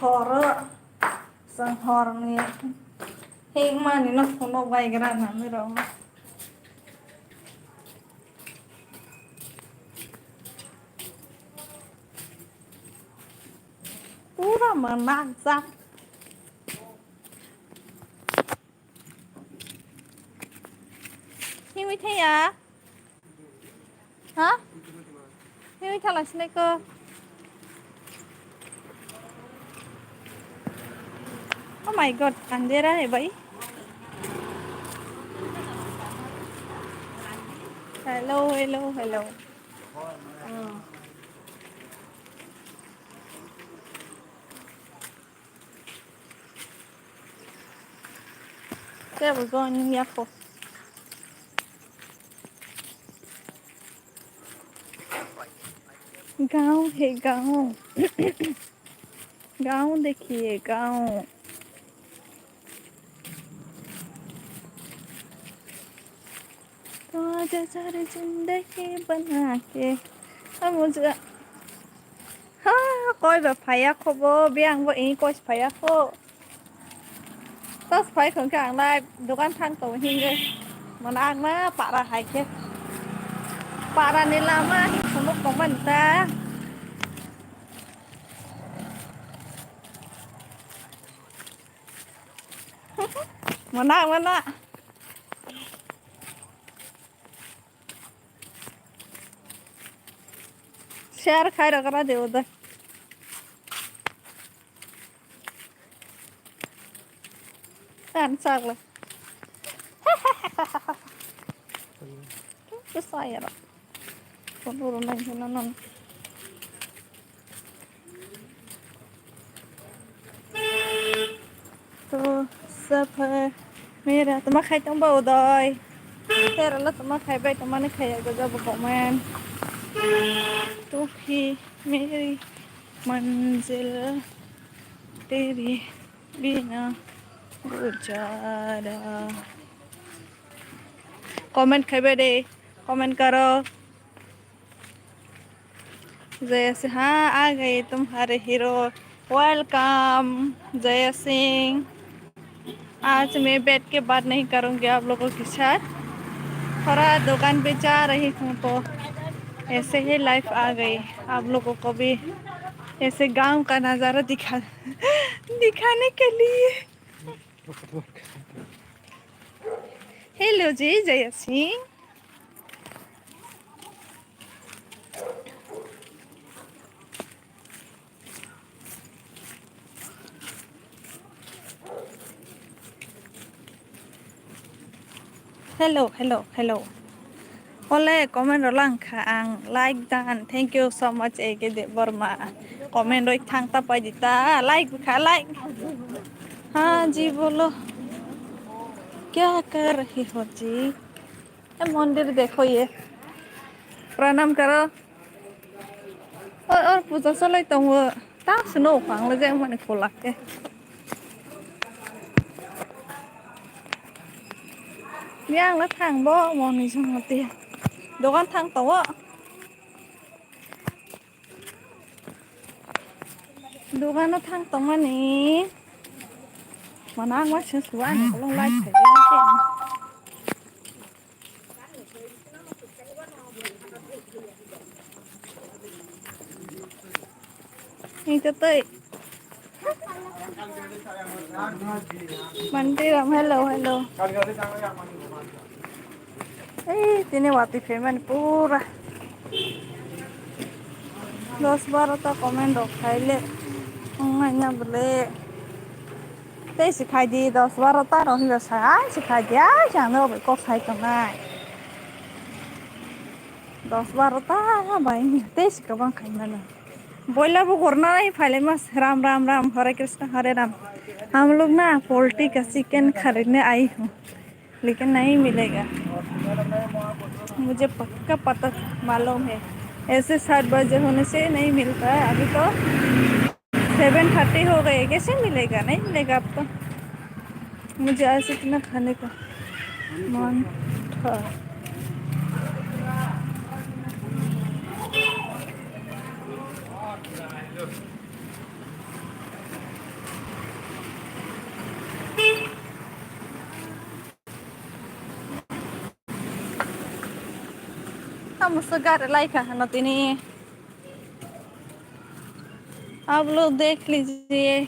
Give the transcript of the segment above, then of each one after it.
horor sang horor nih hing man ini kuno baikran nih rom pura menangsak ini thế ya hả ini thật là sneaker oh my god अंधेरा है भाई hello hello hello There we go nhưng ya phụ गाँव है गाँव गाँव देखिए गाँव तो आजा सारे जिंदगी बना के अब मुझे हाँ कोईแบบไผอะขบเบี้ยงว่าอีकोईไผอะขต้องไผของกลางได้ดูกันทางตัวหิงเลยมันอ่างมาปะระหายเคปะระนี่ลามาสมุกของมันตามันอ่างมันอะशेयर खाई रखना दे उधर साग ले Susah ya Pak turun lagi non तो सब मेरा तुम्हारा खाई तुम बहु दई तेरा ला तुम्हारा खाई भाई तुम्हारे खाया को जब कमेंट तू ही मेरी मंजिल तेरी बिना गुजारा कमेंट खाई दे कमेंट करो जैसे हाँ आ गए तुम्हारे हीरो वेलकम जय सिंह आज मैं बैठ के बात नहीं करूँगी आप लोगों के साथ थोड़ा दुकान पे जा रही हूँ तो ऐसे ही लाइफ आ गई आप लोगों को भी ऐसे गांव का नज़ारा दिखाने के लिए हेलो जी जय Singh hello hello hello Oleh komen rolang khang like dan thank you so much eke de Burma comment roi thang ta pai dita like खा like हाँ जी बोलो क्या कर रही हो जी ये मंदिर देखो ये प्रणाम करो और पूजा चलाई तो वो ता सुनो फांग ले जाए मैंने खोला केย่างแล้วทางบ่มองนี่ช่างเตี้ยดูกันทางตัวดูกันแล้วทางตรงอันนี้มานั่งว่าฉันสวยเขาลงไล่ถ่ายรูปเก่งนี่จะเต้ยMandiram, hello, hello. Tiene Watife pura. 10-12 ta komen dok khaile. Nganya bele. Te sikhai di 10-12 ta rohi da sai sikhai dia jano be ko khai kamai. 10-12 ta bai te sikabang khai mana. बोला वो करना नहीं फाइले मस राम राम राम हरे कृष्ण हरे राम हम लोग ना poultry का चिकन खरीदने आई हूँ लेकिन नहीं मिलेगा मुझे पक्का पता मालूम है ऐसे 7 बजे होने से नहीं मिलता है अभी तो 7:30 हो गए कैसे मिलेगा नहीं मिलेगा आपको मुझे ऐसे इतना खाने का मन था मुस्गार लाइक है नतीनी आप लोग देख लीजिए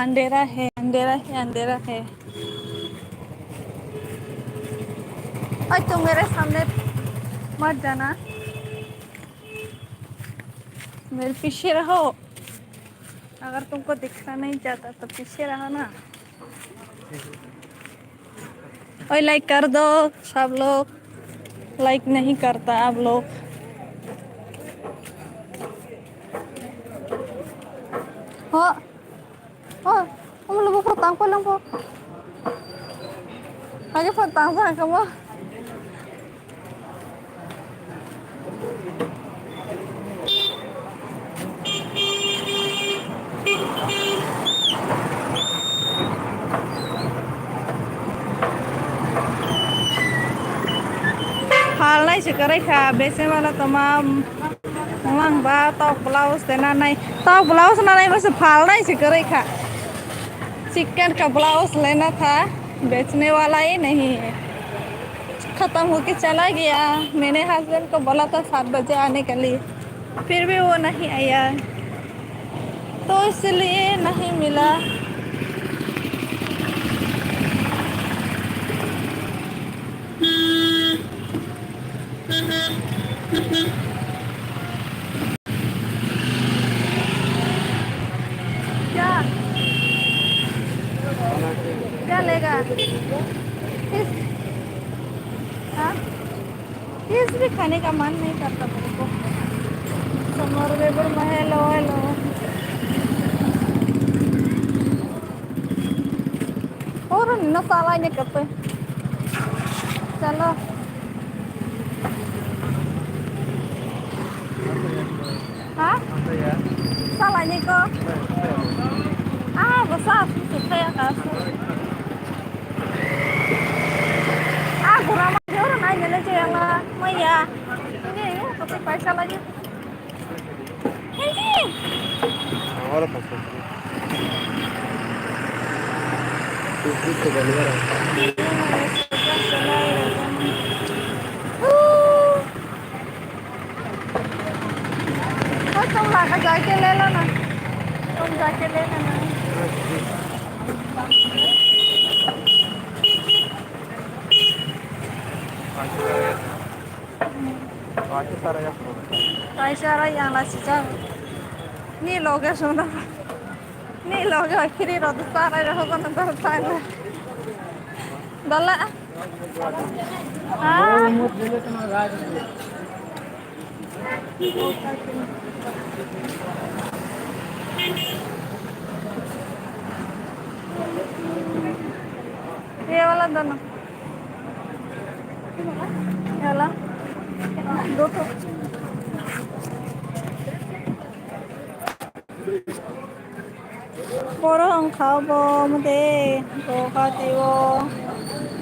अंधेरा है अंधेरा है अंधेरा है और तुम मेरे सामने मत जाना मेरे पीछे रहो अगर तुमको दिखना नहीं चाहता तो पीछे रहो ना और लाइक कर दो सब लोग लाइक नहीं करता आप लोग हो हो kamu lupa foto ko lang po aja foto sa kamu hal này chỉ có đây cả bên xem là tầm mang ba tóc blouse thế này tóc blouse này बस फाल नहीं chỉ có đây cả chicken का blouse लेना था बेचने वाला ही नहीं है ख़त्म होके चला गया मैंने हस्बैंड को बोला था 7 बजे आने के लिए फिर भी वो नहीं आया तो इसलिए नहीं मिला क्या क्या लेगा इस भी खाने का मन नहीं करता मेरे को समर वेबर में हेलो हेलो और न साला नहीं करते चलो हाँ साला नहीं को besar suka ya kasih kurang aja orang aja aja yang mah ya ini pakai paisa lagi ini ahora pasó itu kebenaran तुम लाकर जाके ले लो ना तुम जाके ले लेना Aisyah yang nasi jam ni loge sudah ni loge akhiri roda sara roda kan dah sana dalla ये वाला दोनों ये वाला दो तो Porong kabo mute to khatiwo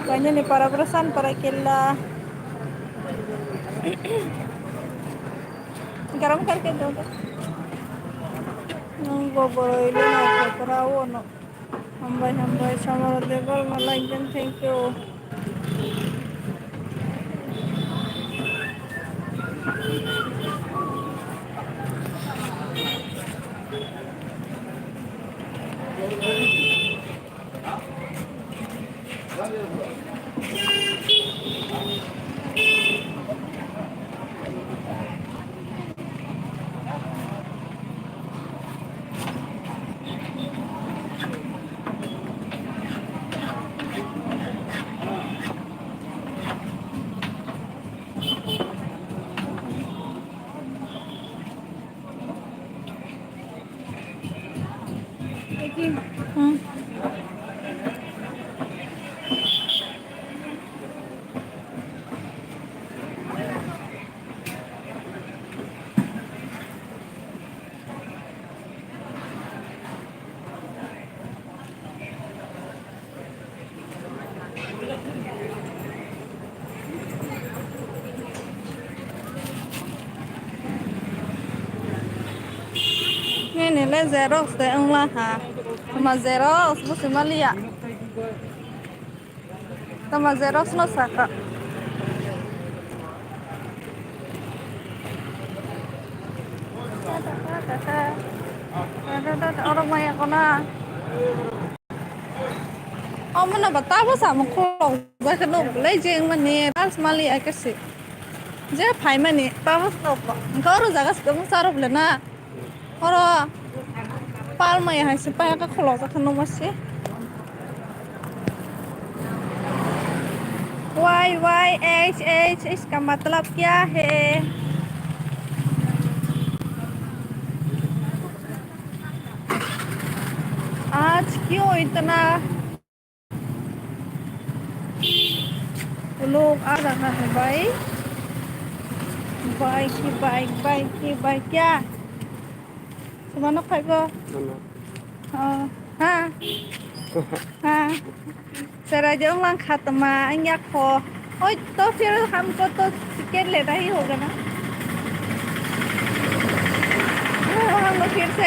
kanya ni para perasan para killa garam करके दो तो नंगो बोइले ना करावो no हम भाई समर देवर मला एकदम thank you ini le Xerox de lah ha sama Xerox mesti malia sama Xerox no saka orang maya kona mana बताबो सामो खोलाव जाखनो ले जें माने पास माली आकेसे जे फाइ माने पाबो स्टप गरो जागास गम सारो ब्लेना oro palma ya हाइसे पाया का खोलाव जाखनो मसे वाई वाई एच इसका मतलब क्या है आज क्यों इतना लोग आ रहा है भाई बाइक क्या Semanok kayak go. Oh, ha. Ha. Seraja ulang khatma anh खो ओए तो फिर हमको तो टिकट लेना ही होगा ना हम लोग फिर से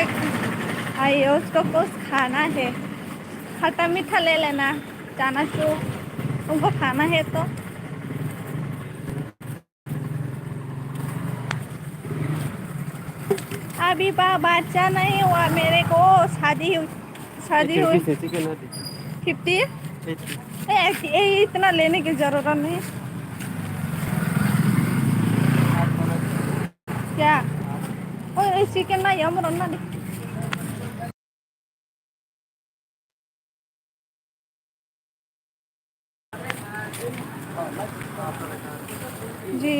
आइए उसको कुछ खाना है खट्टा मीठा ले लेना जाना चू उनको खाना है तो अभी बच्चा नहीं हुआ मेरे को शादी हुई 50 इतना लेने की जरूरत नहीं क्या ओए चिकन ना यम रन्ना दे जी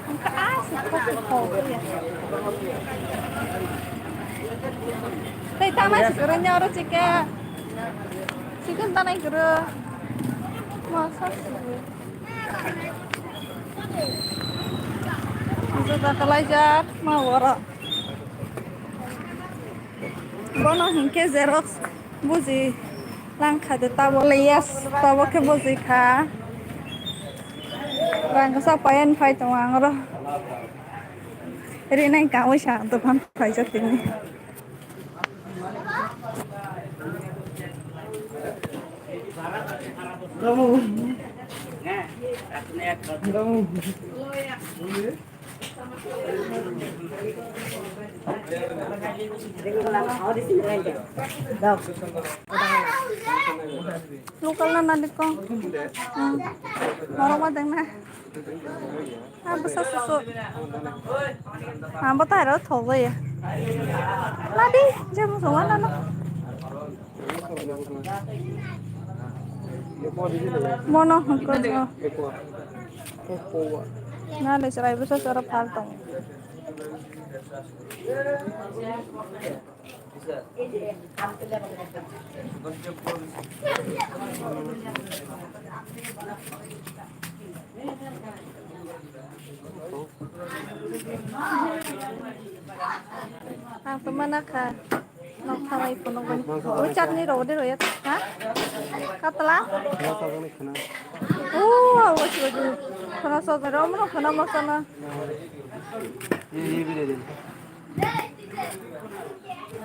उनका Tay tanah segera nyaru chicken tanah segera masa sih bisa tak kelajar mau wara bono hingke xerox buzi langkah de tabo lias tabo ke buzi ka rang sa payan phai tawang ro ri nai ka wi sa to phan phai cha tin Lokal na nanti ko. Marong madang na. Basta susu. Bata hero thogo ya. Ladi, je mo so na no. Mono ko jo. Na le sarai basta sara phal tong. Ang pemana ka? Nokawai puno ko. Ucat ni ro de ro ya. Ha? Katla? Awas lagi. Kana so ro mo kana masana. ये भी दे दे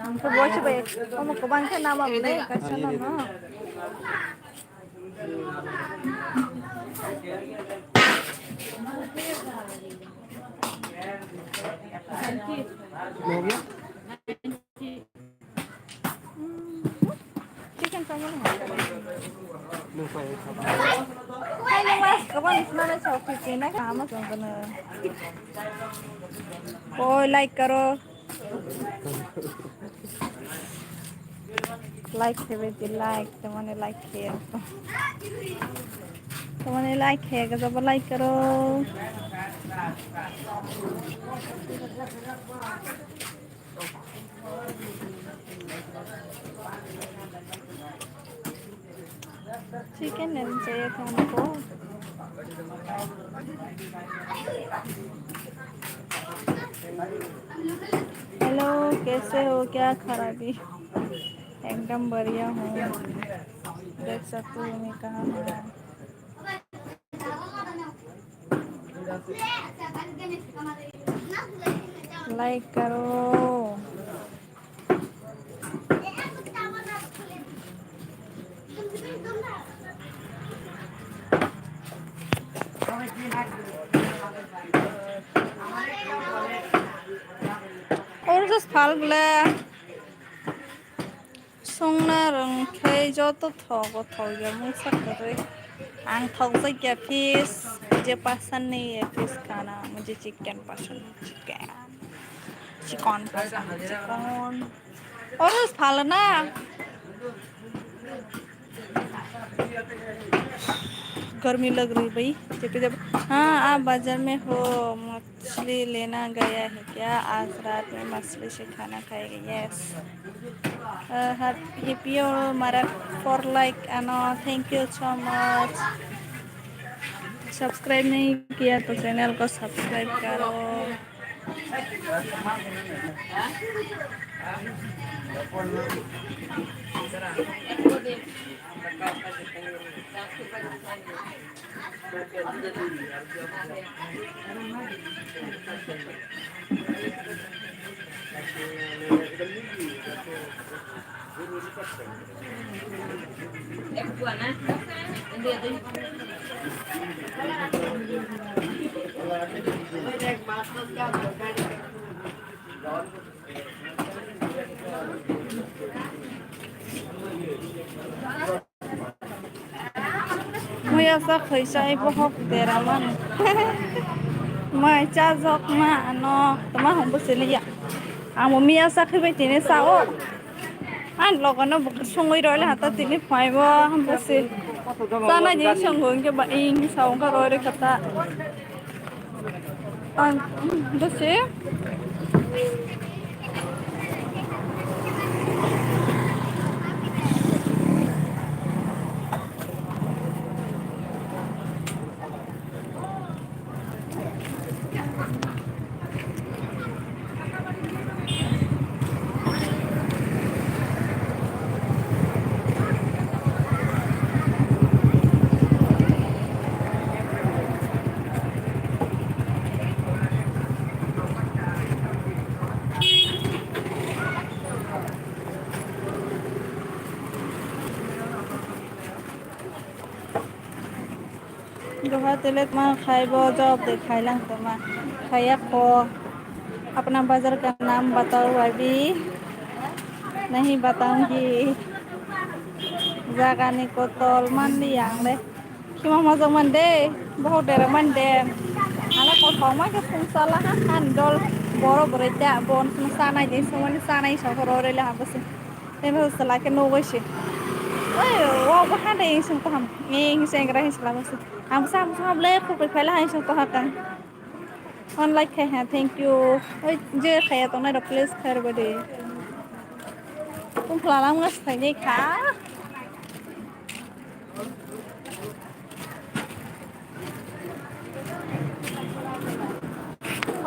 हमको watch पे हमको बंद के नाम अब नहीं कैसा ना ना हो गया चिकन चावल hai nhưng mà các bạn इसमें ना चौक पे ना काम करना कोई लाइक करो लाइक है बेटी लाइक तुम्हारे लाइक है जब लाइक करो चिकन लेना चाहिए था हमको हेलो कैसे हो क्या खराबी एकदम बढ़िया हूँ देख सकते हो मैं कहाँ हूँ लाइक करो Orzus falble songna rongkhai joto thogo thoya musakare ang thogjai kya fish mujhe पसंद नहीं है फिश खाना मुझे चिकन पसंद है चिकन चिकन पसंद है चिकन orzus falna गर्मी लग रही भाई जब हाँ आप बाजार में हो मछली लेना गया है क्या आज रात में मछली से खाना खाएगा यस हैप्पी मारा फॉर लाइक एनो thank you so much subscribe नहीं किया तो चैनल को सब्सक्राइब करो मैं ऐसा खैसा बहुत तेरा मन मैं चा जक मा no tama hong bose liya amo miya sakhi bai tine sao an logono songoi roile hata tini phaibo hom bose sana ni songon ke ba ing saung ka roire kata an bose दोहा तेले मा खाइबो जब देखाई lung तमा खाया को अपना बाजार का नाम बताओ अभी नहीं बताऊंगी जागानी को तोल मन लियांग ले किमा मजा मन दे बहुत देर मन दे आला को थोमा के फुंसाला हान दल बरो बरेता बन सानाय दे सोमनि सानाय सफर ओरेले हाबसे तेनो सला के नो वैसे ओए वो बहा दे सं तो हम एंग सेंग्रा हिसला बसे हम साम ले को पे फैला है सं तो हकन ऑन लाइक है थैंक यू ओए जे खाया तो ना प्लीज खैर बदे तुम फलाला मस खाइने खा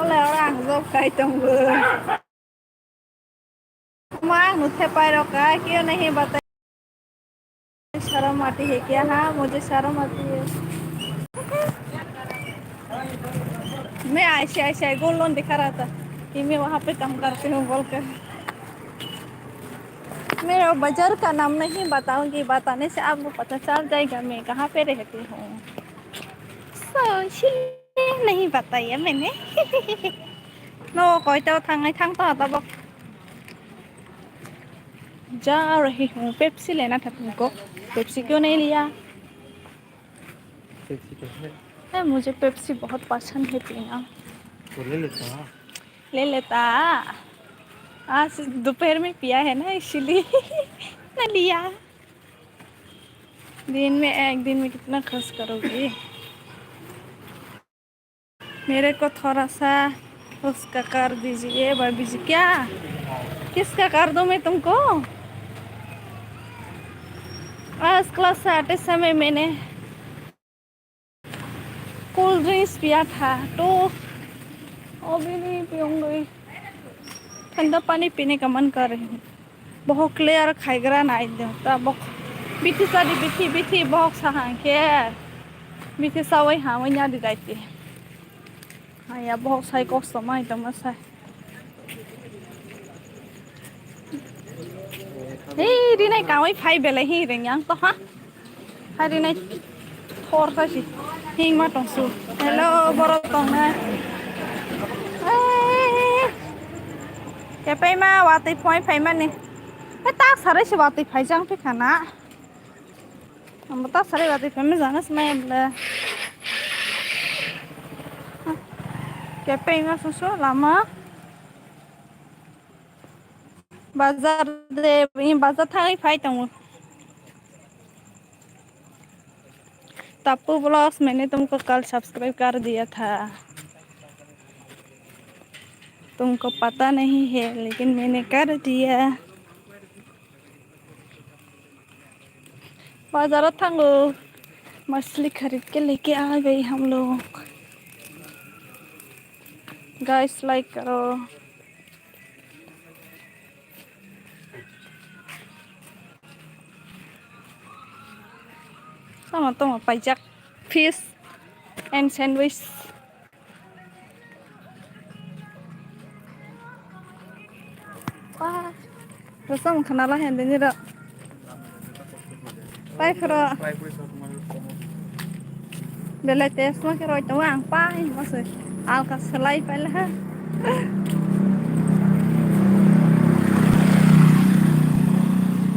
Oleh orang giúp cái trong vườn माँ मुझे पैरों का क्यों नहीं बताया शर्म आती है क्या हाँ मुझे शर्म आती है मैं ऐसे ऐसे गोल लोन दिखा रहा था कि मैं वहाँ पे काम करती हूँ बोलकर मेरे बाजार का नाम नहीं बताऊंगी बताने से आपको पता चल जाएगा मैं कहाँ पे रहती हूँ नहीं बताया मैंने नो कोई तो थंग तो आता बक जा रही हूँ पेप्सी लेना था तुमको पेप्सी क्यों नहीं लिया पेप्सी मुझे पेप्सी बहुत पसंद है पीना तो ले लेता आज दोपहर में पिया है ना इसलिए न लिया दिन में एक दिन में कितना खर्च करोगी मेरे को थोड़ा सा उसका कर दीजिए बाबीजी क्या किसका कर दूं मैं तुमको आज क्लास से आते समय मैंने कोल्ड ड्रिंक्स पिया था तो अभी नहीं पीऊंगी ठंडा पानी पीने का मन कर रही हूँ बहुत क्लियर खाएगा ना देता बहुत बिथी सारी बिथी बहुत सहा के बिथी सावई हाँ वही याद जाती है हाँ यार बहुत सारी कॉस्ट समाई तो मस्त है hey đi này cáo ấy phay về lại hi rồi nhang to ha hay đi này thor ta gì hiên mà tông su hello boro tông này Kepai ma watai phoi phai ma ni. Tak sarai se watai phai jang pe khana. Tak sarai watai phai ma jana smai bla. Kepai ma susu lama. बाजार दे बाजार Thai phi तंग तप्पू blogs मैंने तुमको कल subscribe कर दिया था तुमको पता नहीं है लेकिन मैंने कर दिया बाजार थांगो मछली खरीद के लेके आ गई हम लोग गाइस लाइक करो sama tuh pajak fish and sandwich wah terus kamu kenal lah handenya dak pai kero bela tes mah kero itu ang pai masih alka selai pai lah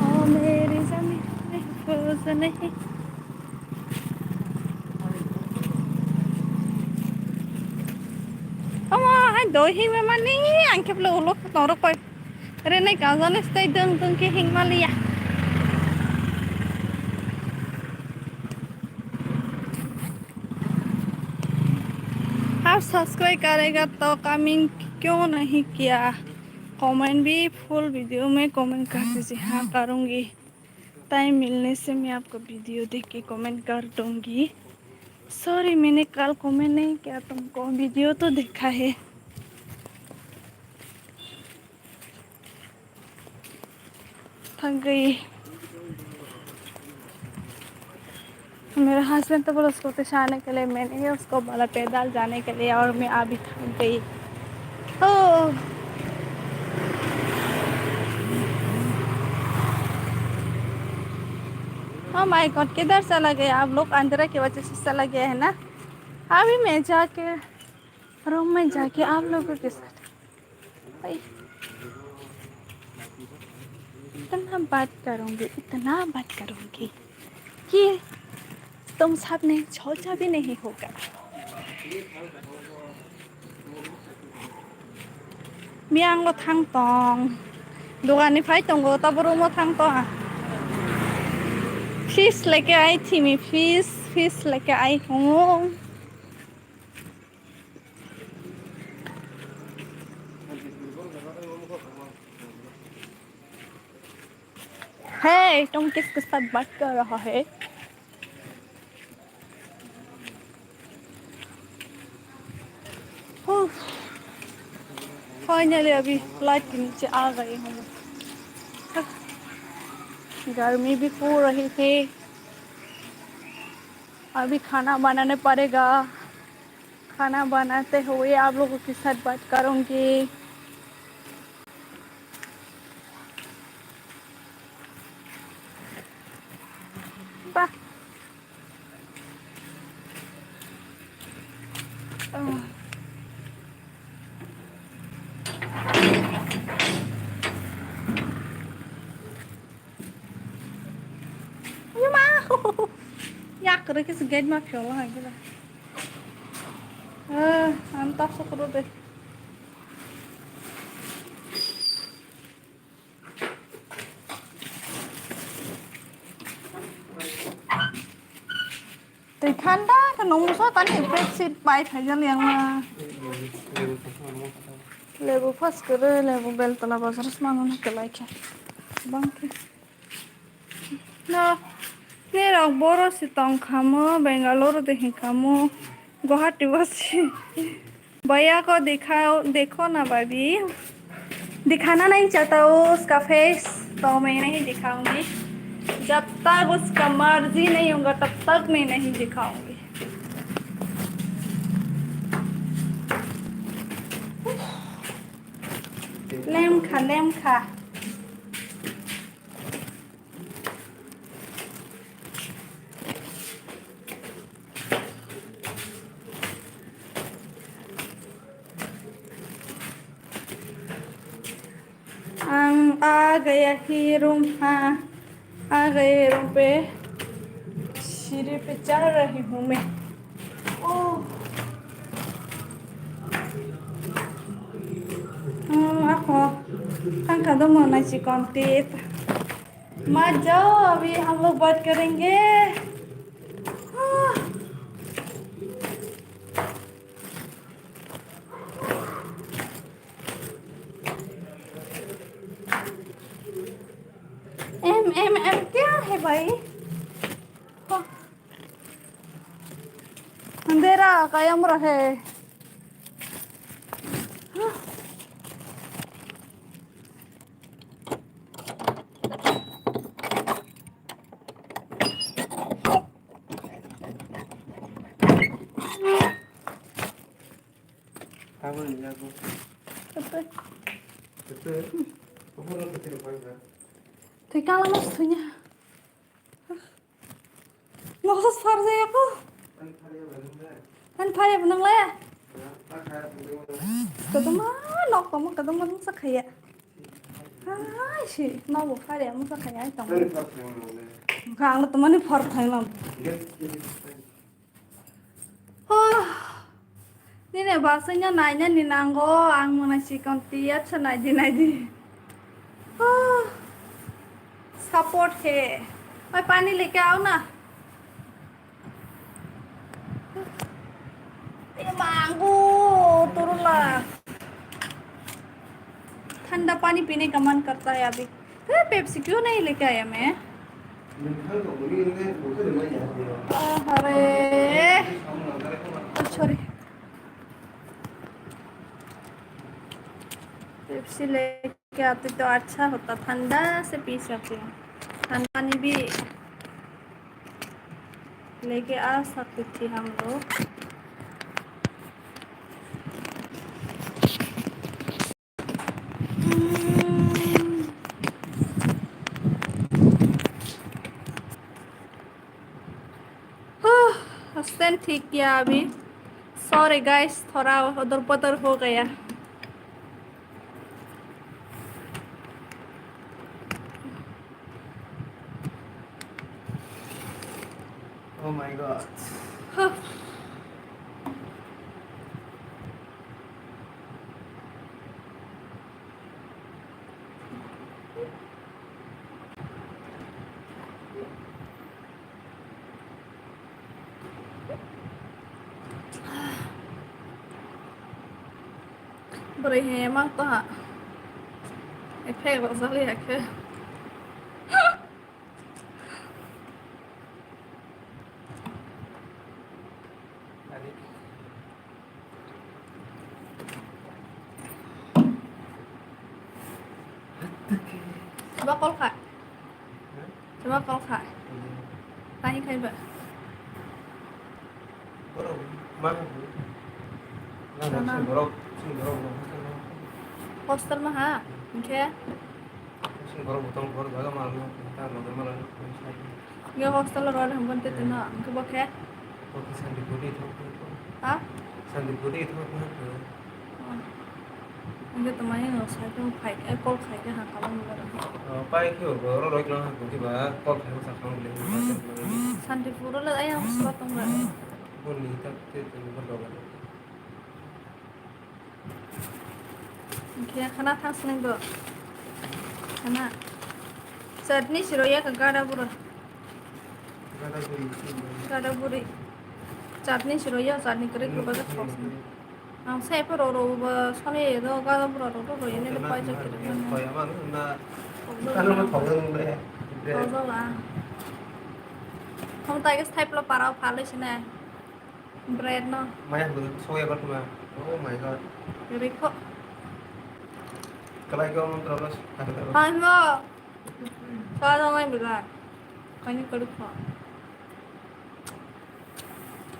oh meri zami frozen nahi hai doi hi me mani ang kep lo lo torok pai re nai ka zane stay deng deng ke hing malia आप subscribe करेगा तो comment क्यों नहीं किया comment भी full video में comment कर दीजिए हाँ करूँगी टाइम मिलने से मैं आपको वीडियो देख के कमेंट कर दूँगी सॉरी मैंने कल कमेंट नहीं किया तुमको वीडियो तो देखा है थक गई मेरा हस्बैंड तो बोला उसको आने के लिए मैंने उसको बोला पैदल जाने के लिए और मैं अभी थक गई ओह हाँ माय गॉड किधर चला गया आप लोग अंधेरा की वजह से चला गया है ना अभी मैं जाके रूम में जाके आप लोगों के साथ इतना बात करूँगी कि तुम सब ने सोचा भी नहीं होगा मियांग लो थांग तोंग दुकान फाई तोंगो तब रूम में थांग तो फिश लेके आई थी मैं फिश लेके आई हूँ हे तुम किसके साथ बात कर रहा है फाइनली अभी फ्लाइट के नीचे आ गए हम गर्मी भी हो रही थी अभी खाना बनाने पड़ेगा खाना बनाते हुए आप लोगों के साथ बात करूँगी yak rồi cái gate mà phiếu là cái này ăn tóc sốt rồi đây thì khăn đó cái nông số tani Brexit bay phải ra liền mà level first cái level bel tala bazar semangat nak like bang no Nera boro si tong kamu Bangalore देखें kamu Guwahati बसी भैया को देखो ना भाभी दिखाना नहीं चाहता उसका फेस तो मैं नहीं दिखाऊंगी जब तक उसका मर्जी नहीं होगा तब तक मैं नहीं दिखाऊंगी लेम खा आ गया ही रूम। हाँ, आ गए रूम पे। सीढ़ी पे चढ़ रही हूँ मैं। ओह, ako kan kadang mau nasi kontit मत जाओ, अभी हम लोग बात करेंगे। एम क्या है भाई? अंधेरा कायम रहे। Kamu ni aku. Betul. Betul. Kamu nak kecil apa enggak? Thì cao lắm maksudnya. Maksud farze aku. Kan kaya belum dah. Kan kaya benang le. Ya, tak kaya belum. Ketemu nok kamu ketemu masa kaya. Ai sih, mau buka dia masa kaya itu. Kan tak kaya belum. Kalau teman ini far Thailand. Dia jadi. Ini nih bahasanya nanya nih nanggo, ang mau nasi kontiat senai di. Support है भाई, पानी लेके आओ ना। ये मांगू तुरुला, ठंडा पानी पीने का मन करता है अभी। पेप्सी क्यों नहीं लेके आया मैं? अरे सॉरी, पेप्सी लेके आती तो अच्छा होता, ठंडा से पी सकती हूँ। ठंडा पानी भी लेके आ सकती थी हम लोग। हसन ठीक किया अभी। सॉरी गाइस, थोड़ा उधर पदर हो गया। Oh my god. Berhemat tuh, efek sekali ya ke. Coba call kak. Coba call kak. Tanya kak Mbak. Borok, mana bu? Mana? Borok, sing borok. Poster mah ha, oke. Sing borok botong borok agak malu. Tak malu. Gak poster lo ada hambun itu na, ke bokeh. Oh, sandi puri tu. Ah? Sandi puri tu. Enggak temannya nggak usah itu kayak call kayak hak kamu nggak. Pai kyo borok lagi lah. Kunci bah, kok kamu sakang beli. Sandi pura lah ayam surat enggak. Oh, ni tak tu borok. Oke, karena tas nih bu. Karena saat ini siroya kagak ada pura. Gak ada buri. Chutney siroya, chutney kering lu baca sauce. Saya perlu soalnya itu gak ada pura tuh ini lepas aja gitu. Kayak mana? Kan lu mau deh. Tahu lah. Kamu tahu type lo parau paling sini. Bread no. Maya soya kau cuma. Oh my god. Jadi kok. Kalau kau mau terus ada terus. Halo. Soalnya nggak bilang. Kayaknya kedua kok.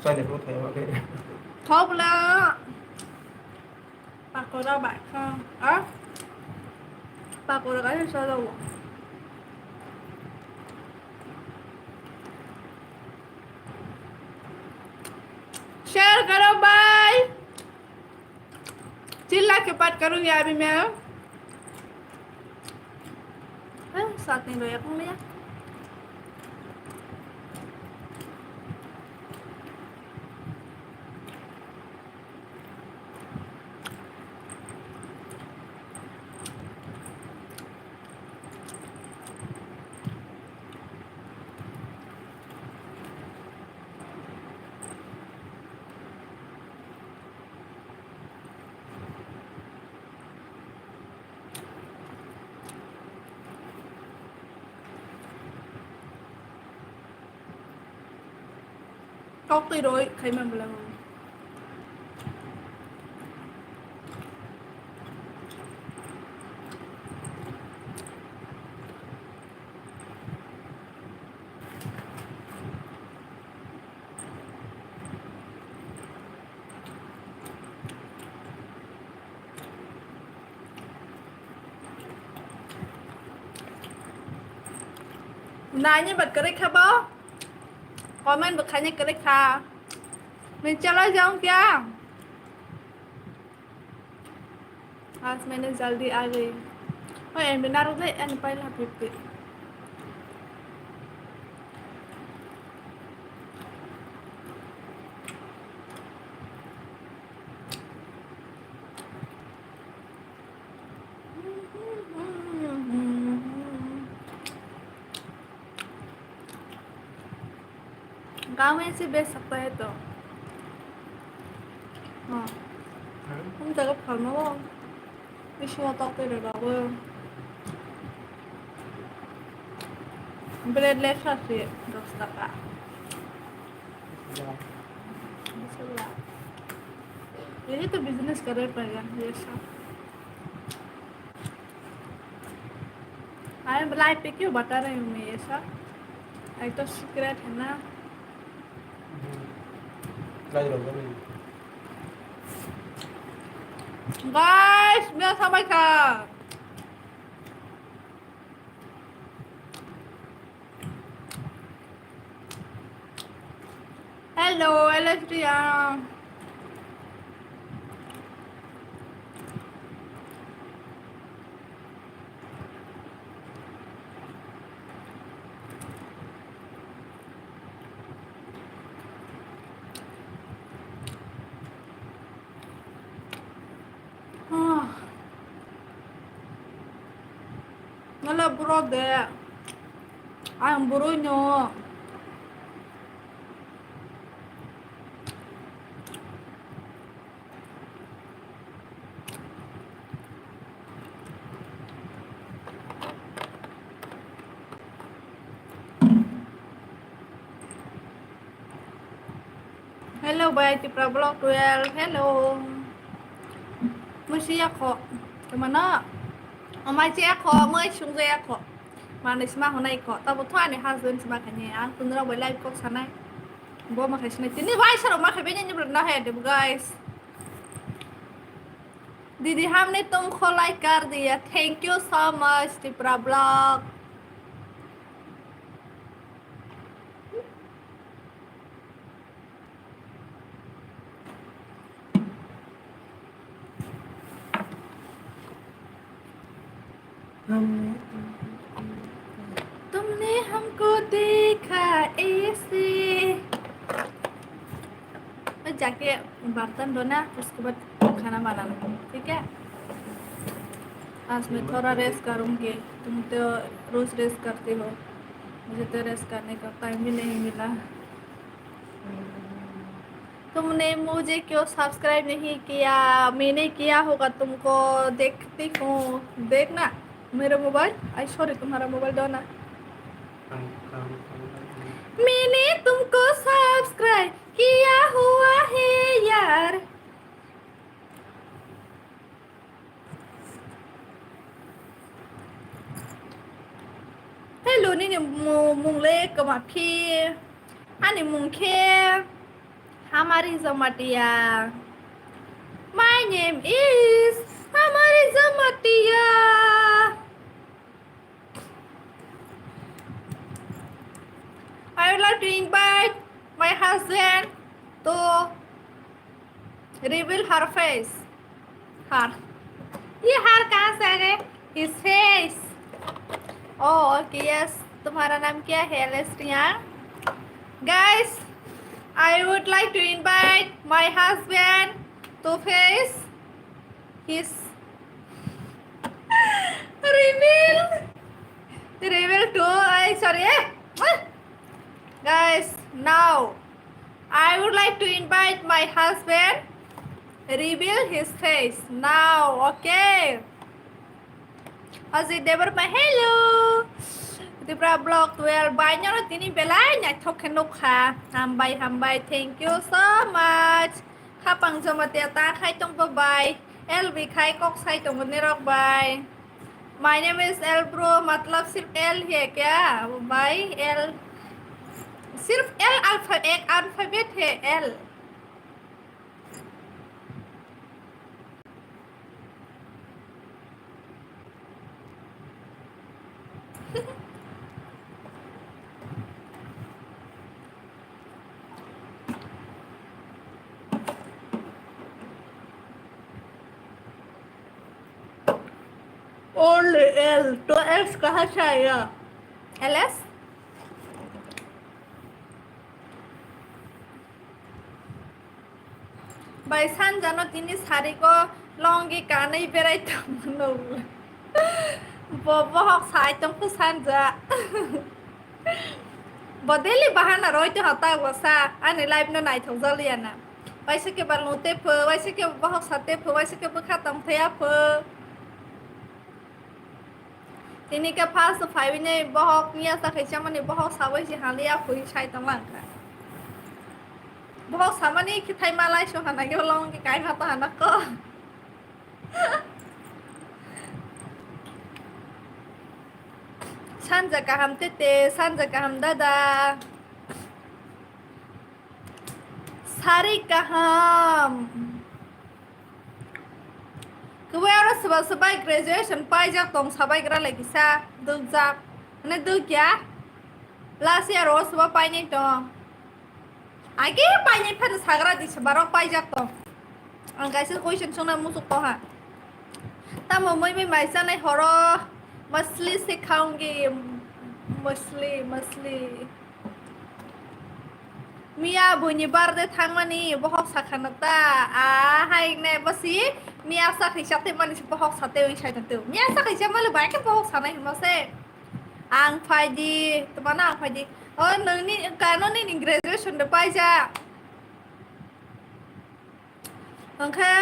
Soalnya perut saya pakai. Thôi là bà cô đâu bạn không? Bà cô đã cái sao đâu? Share करो भाई। चिल्ला के बात करूँगी अभी मैं। saat nih banyak ya. Cốc đi rồi, khay mà làm. Nanya bật click ha bó. Comment bật khánh click ha. Mình चला जाऊं क्या? आज मैंने जल्दी आ गई और एम्बिनार उधर एंड पहला फिफ्टी गाँव में से बेच सकता है तो हाँ không tới gấp phần đúng không? Đi xua tóc tôi được đâu không? Beli lepas sih, 2 taka. Bisa. Jadi tuh bisnis keren banget biasa. Saya beli pikir बता रही हूँ मैं ये सब. एक तो सीक्रेट है ना. Guys, biar sampai kak. Hello, Alexia. Ngala bro deh. Ayam burunya. Hello, baik di Prablog 12. Hello. Masih aku. Kemana? Mai chị khó mới xuống dây khó mà này mà hôm nay khó tao bút thoại này hai dân mà cái nhà tuần nào với live cuộc sáng nay bố mà cái này tin đi vai sao mà cái bên như vậy nó hết được guys दीदी हमने तुमको like कर दिया thank you so much Tipra blog तुमने हमको देखा ऐसे मैं जाके बर्तन धोना उसके बाद खाना बनाना ठीक है आज मैं थोड़ा रेस्ट करूँगी तुम तो रोज रेस्ट करती हो मुझे तो रेस्ट करने का टाइम भी नहीं मिला तुमने मुझे क्यों सब्सक्राइब नहीं किया मैंने किया होगा तुमको देखती हूँ देखना मेरा मोबाइल आई सॉरी तुम्हारा मोबाइल दो ना मैंने तुमको सब्सक्राइब किया हुआ है यार helloนี่เนี่ยมุงเล็กกับมาพี่อันนี้มุงแค่ हमारी जमाटिया my name is हमारी जमाटिया I would like to invite my husband to reveal her face her ये हार कहाँ से आ गए his face Oh, okay, yes. तुम्हारा नाम क्या है, Alestria? Guys, I would like to invite my husband to face his reveal to I sorry. Guys, now I would like to invite my husband reveal his face now. Okay. Ozzy Dever my hello. Di blog 12 bài nhớ tin đi về lại nhạc thọc khen nục hà hàm bài thank you so much khá bằng cho mà tiệt ta khai trong bờ bài El vì khai cốc sai trong một nírok bài my name is El bro मतलब सिर्फ El है क्या भाई El सिर्फ L alphabet है L only L तो S कहाँ से आया LS भाई सान जानो तिनी सारी को लॉन्गी का नहीं बेराई तमनो बहुत साई तुमको सान जा बदेली बहाना रोई तो हता वसा आने लाइव न नाइ थौ जलिया ना वैसे के बालूते फ वैसे के बहुत साते फ वैसे के बखा तम थया फ तिनी के पास फाइव ने बहुत मिया सा खैसा मने बहुत सावै से हालिया फुई छाई तमलां का बहुत सामानी कि थाई मालाई सो हाना के लॉन्ग के काई माता हाना को 산자 kaham tete 산자 kaham dada sari kaham kuwera sebai graduation pajak tong sabai gra lagi sa dujak ne dugya last year ros ba paini tong age paini phan sagra di sebarok pajak tong ang guys question sona musuk to ha ta moi mai sa nai horo मछली से खाऊंगी मछली मिया बुनी बार दे थांगमानी बहुत साखानता हाय ने बसी मिया सा खैसाते मानी से बहुत साते वे छायते मिया सा खैसा माले बाके बहुत सानाय हमसे आं फायदी तमाना आं फायदी ओ नोंनि कानोनि ग्रेजुएशन दे पाइजा अंखा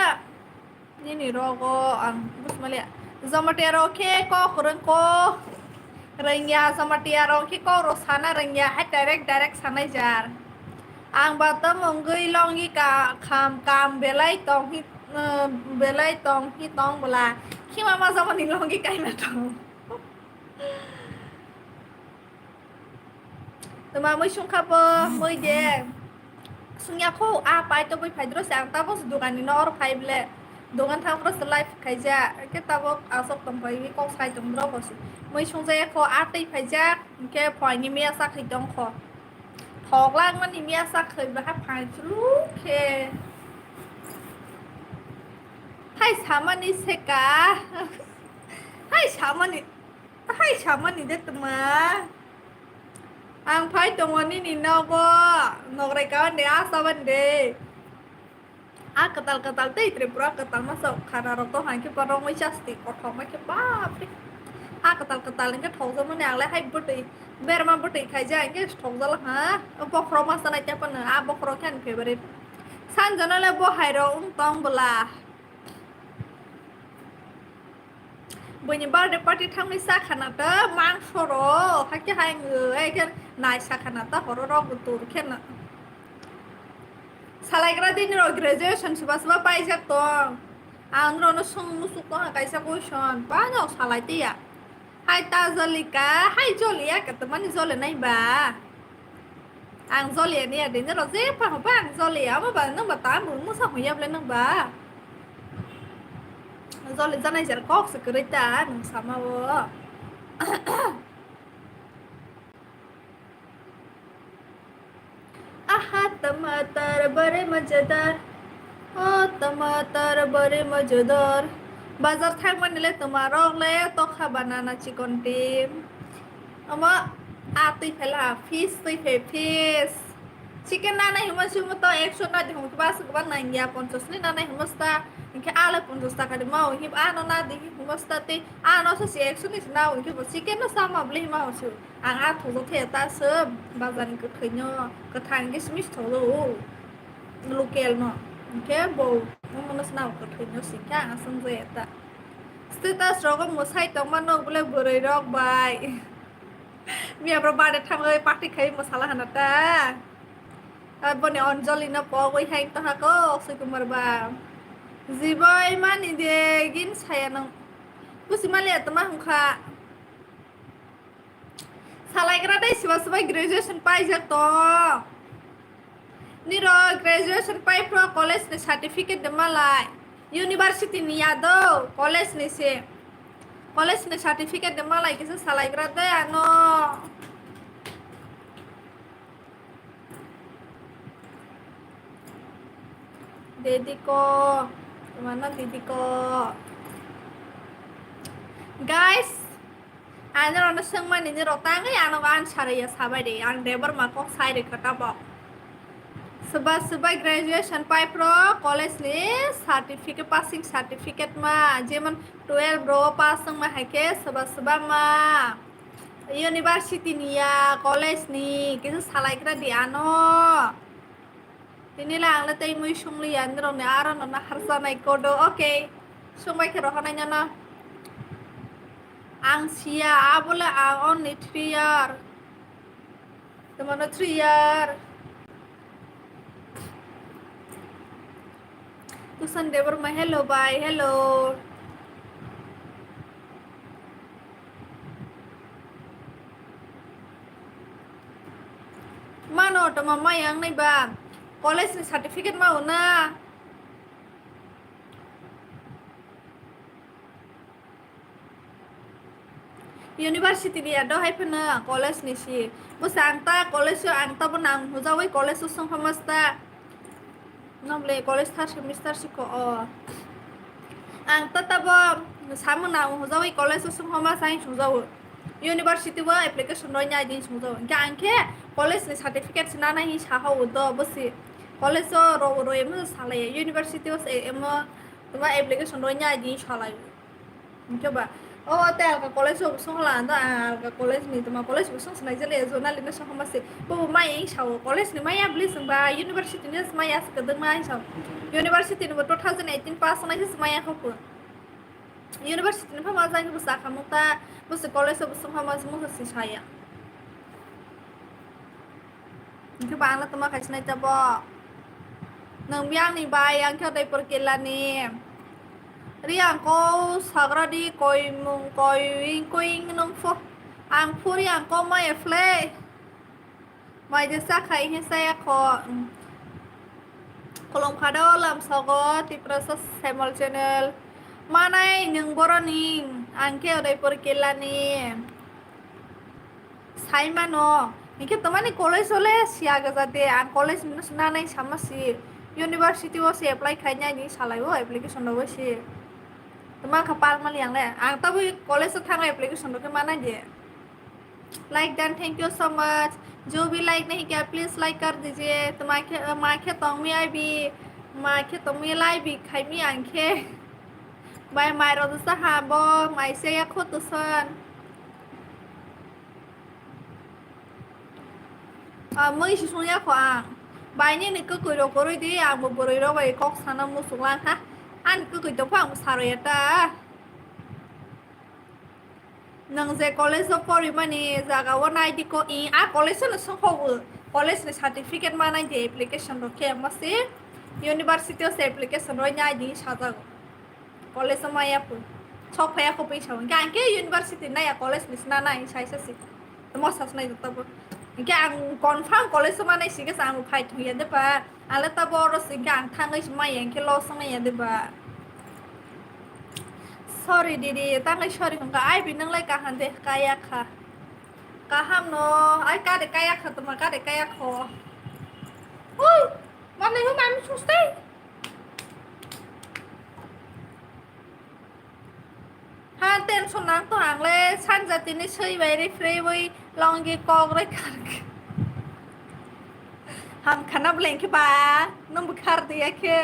नि रोगो आं बुसमाले Zomatero ke ko kurang ko rengya zomatero ke ko rosana rengya hai direct sana jar ang batam ongui longi ka kam belai tong hi tong bola khi mama zamani longi kai na tong tuma moi sung khapa moi de sungya ko a pai to boi phaidro sang ta bos dukani nor phaible दोगन थांग रस life खाइजा के तब आसक तंफाई को साइ तंद्र बस मै संजाया ख आतै Pfizer के फयनि मिया सा खैदं ख थगलां मानि मिया सा खैबा फाइचलु के हाय सामानि सेका हाय सामानि दे तमा आं फाइ दंनि नि नगो नगराय का दे आसाबन दे ketal teh tripura ketal masuk karena roto hangki parong wis asti kothong ke bap ketal ini thong sama ne ale hai buti berma buti khai ja ke thong jala ha bokro masana ta pan bokro kan favorite san jana le bo hairo tong bala buni birthday party thangni sa khana ta mang soro hakki hai ngai ke nai sa khana ta horo ro butur khen सालायग्रा दिन रो graduation सुबह पाइजा तो आंद्रो न संग मुसुक तो कैसा question पानो सालायतिया हाय ताजलिका हाय जलिया कतमानि जले नै बा आं जलिया नि दिन रो जे पा आं जलिया मा बा नंग बता मुसा होयाबले नंग बा जले जानाय जर कक सकरैता नों सामावो टमाटर बड़े मजेदार ओ टमाटर बड़े मजेदार बाजार थांग मानिले तुम्हारो ले तो खा बनाना chicken team ama ati phela fish tui phe fish chicken na nai huma sumo to 100 na di hum ba su ba na ya 50 ni na nai huma sta inke ala 50 taka di mau hi ano na di huma sta ti ano so si 100 ni na inke bo chicken no sama bli mau su ang a thu zo the ta se bazan ke khnyo ke thang ki smis tho lo local no inke bo mo na sna ke khnyo si ka asam ze ta status ro ko mo sai tong man no bole boroi rok bai Mia berapa thang ơi party khai masalah hanata bone Anjali na po koi hang ta ko su kumar ba ziboy man ide gin saya nang kusimali atma hungkha salai kra dai siba siba graduation pai ja to ni ro graduation pai pro college ne certificate de malai university ni yado college ne se college ne certificate de malai kisa salai kra dai ano Dedi ko mana Dedi ko guys ana rona sangma ni ro tang ya no an sare ya sabai de an debar ma kok sai de kata bo sebagai graduation pai pro college ni certificate passing certificate ma jeman 12 bro passing ma hake seba ma university ni ya college ni kisu salai kra di ano ini lang la tay muy sung lian ro ne aran na harsa nai kodo okay sumai ke rohana nyana ang sia abula ang only 3 year temano 3 year tusan dever ma hello bye hello mano to mama yang nai ba college certificate mau na university dia do hai pena college ni si bu sangta college angta bu nang hujawai college sung hamasta namle college third semester si ko angta tabo samu nang hujawai college sung hama sai hujawai university wa application roi nya din hujawai ga angke college ni certificate sina na hi sa ho do busi college ro ro em salai university was em tuma application roi nya din salai coba oh tel ka college sung la da ka college ni tuma college sung snai jale zonal ni sung ma se bo mai ei sao college ni mai abli sung ba university ni mai as ka dang mai sao university ni 2018 pass na is mai ka ko university ni ma jang bu sa khamuta bu se college sung ma mu si saya cái bạn là tụi khách này cho bò nâng biang ni bài ang theo đây por kila ni riang ko sagra di koi mung koi koing nong fo ang puri ang ko mai fle mai de sa khai he sa ko kolom khado lam sogo ti proses semol channel manai nung boroni ang theo đây por kila ni sai mano Nike tomani college ole siaga jate an college na nai samasi university was apply khanya ni salai wo application do se toma khapal mal yang le ang tabu college thang application do ke mana je like done thank you so much जो भी like नहीं किया please like कर दीजिए तुम्हारे माखे तोमी आई भी माखे तोमी लाई भी खाई मी आंखे बाय माय रोज सहाबो माय से या खुतसन mới chỉ xuống nhá khoảng bài này này cứ cười đồ cười đi một bữa đó vậy có sáng năm một xuống lan ha anh cứ cười tổng khoảng một sao rồi ta nâng giờ college of foreign money zaga one night đi có ý college là xong không college là certificate mà này thì application rồi kia mà xí university of application rồi nhai đi sao ra college mà ya phụ chọc phải không bị sao cái university này college là này sai sai xí nó sao này được tao cái anh confirm college mà này xí cái sao một phải thuê được ba anh là tao bỏ rồi xí cái anh thằng ấy mà cái lo xong này được ba sorry didi tang lai sorry kong ka ai binang lai ka han de kaya kha ka ham no ai ka de kaya kha tuma ka de kaya kho oi man nei man sustai हाँ tension नांग तो हांगले सानजातीनि सैबाय फ्रेय बै लंगि कग्रै खारके हम खाना ब्लेंके बा नंबो खार दिया के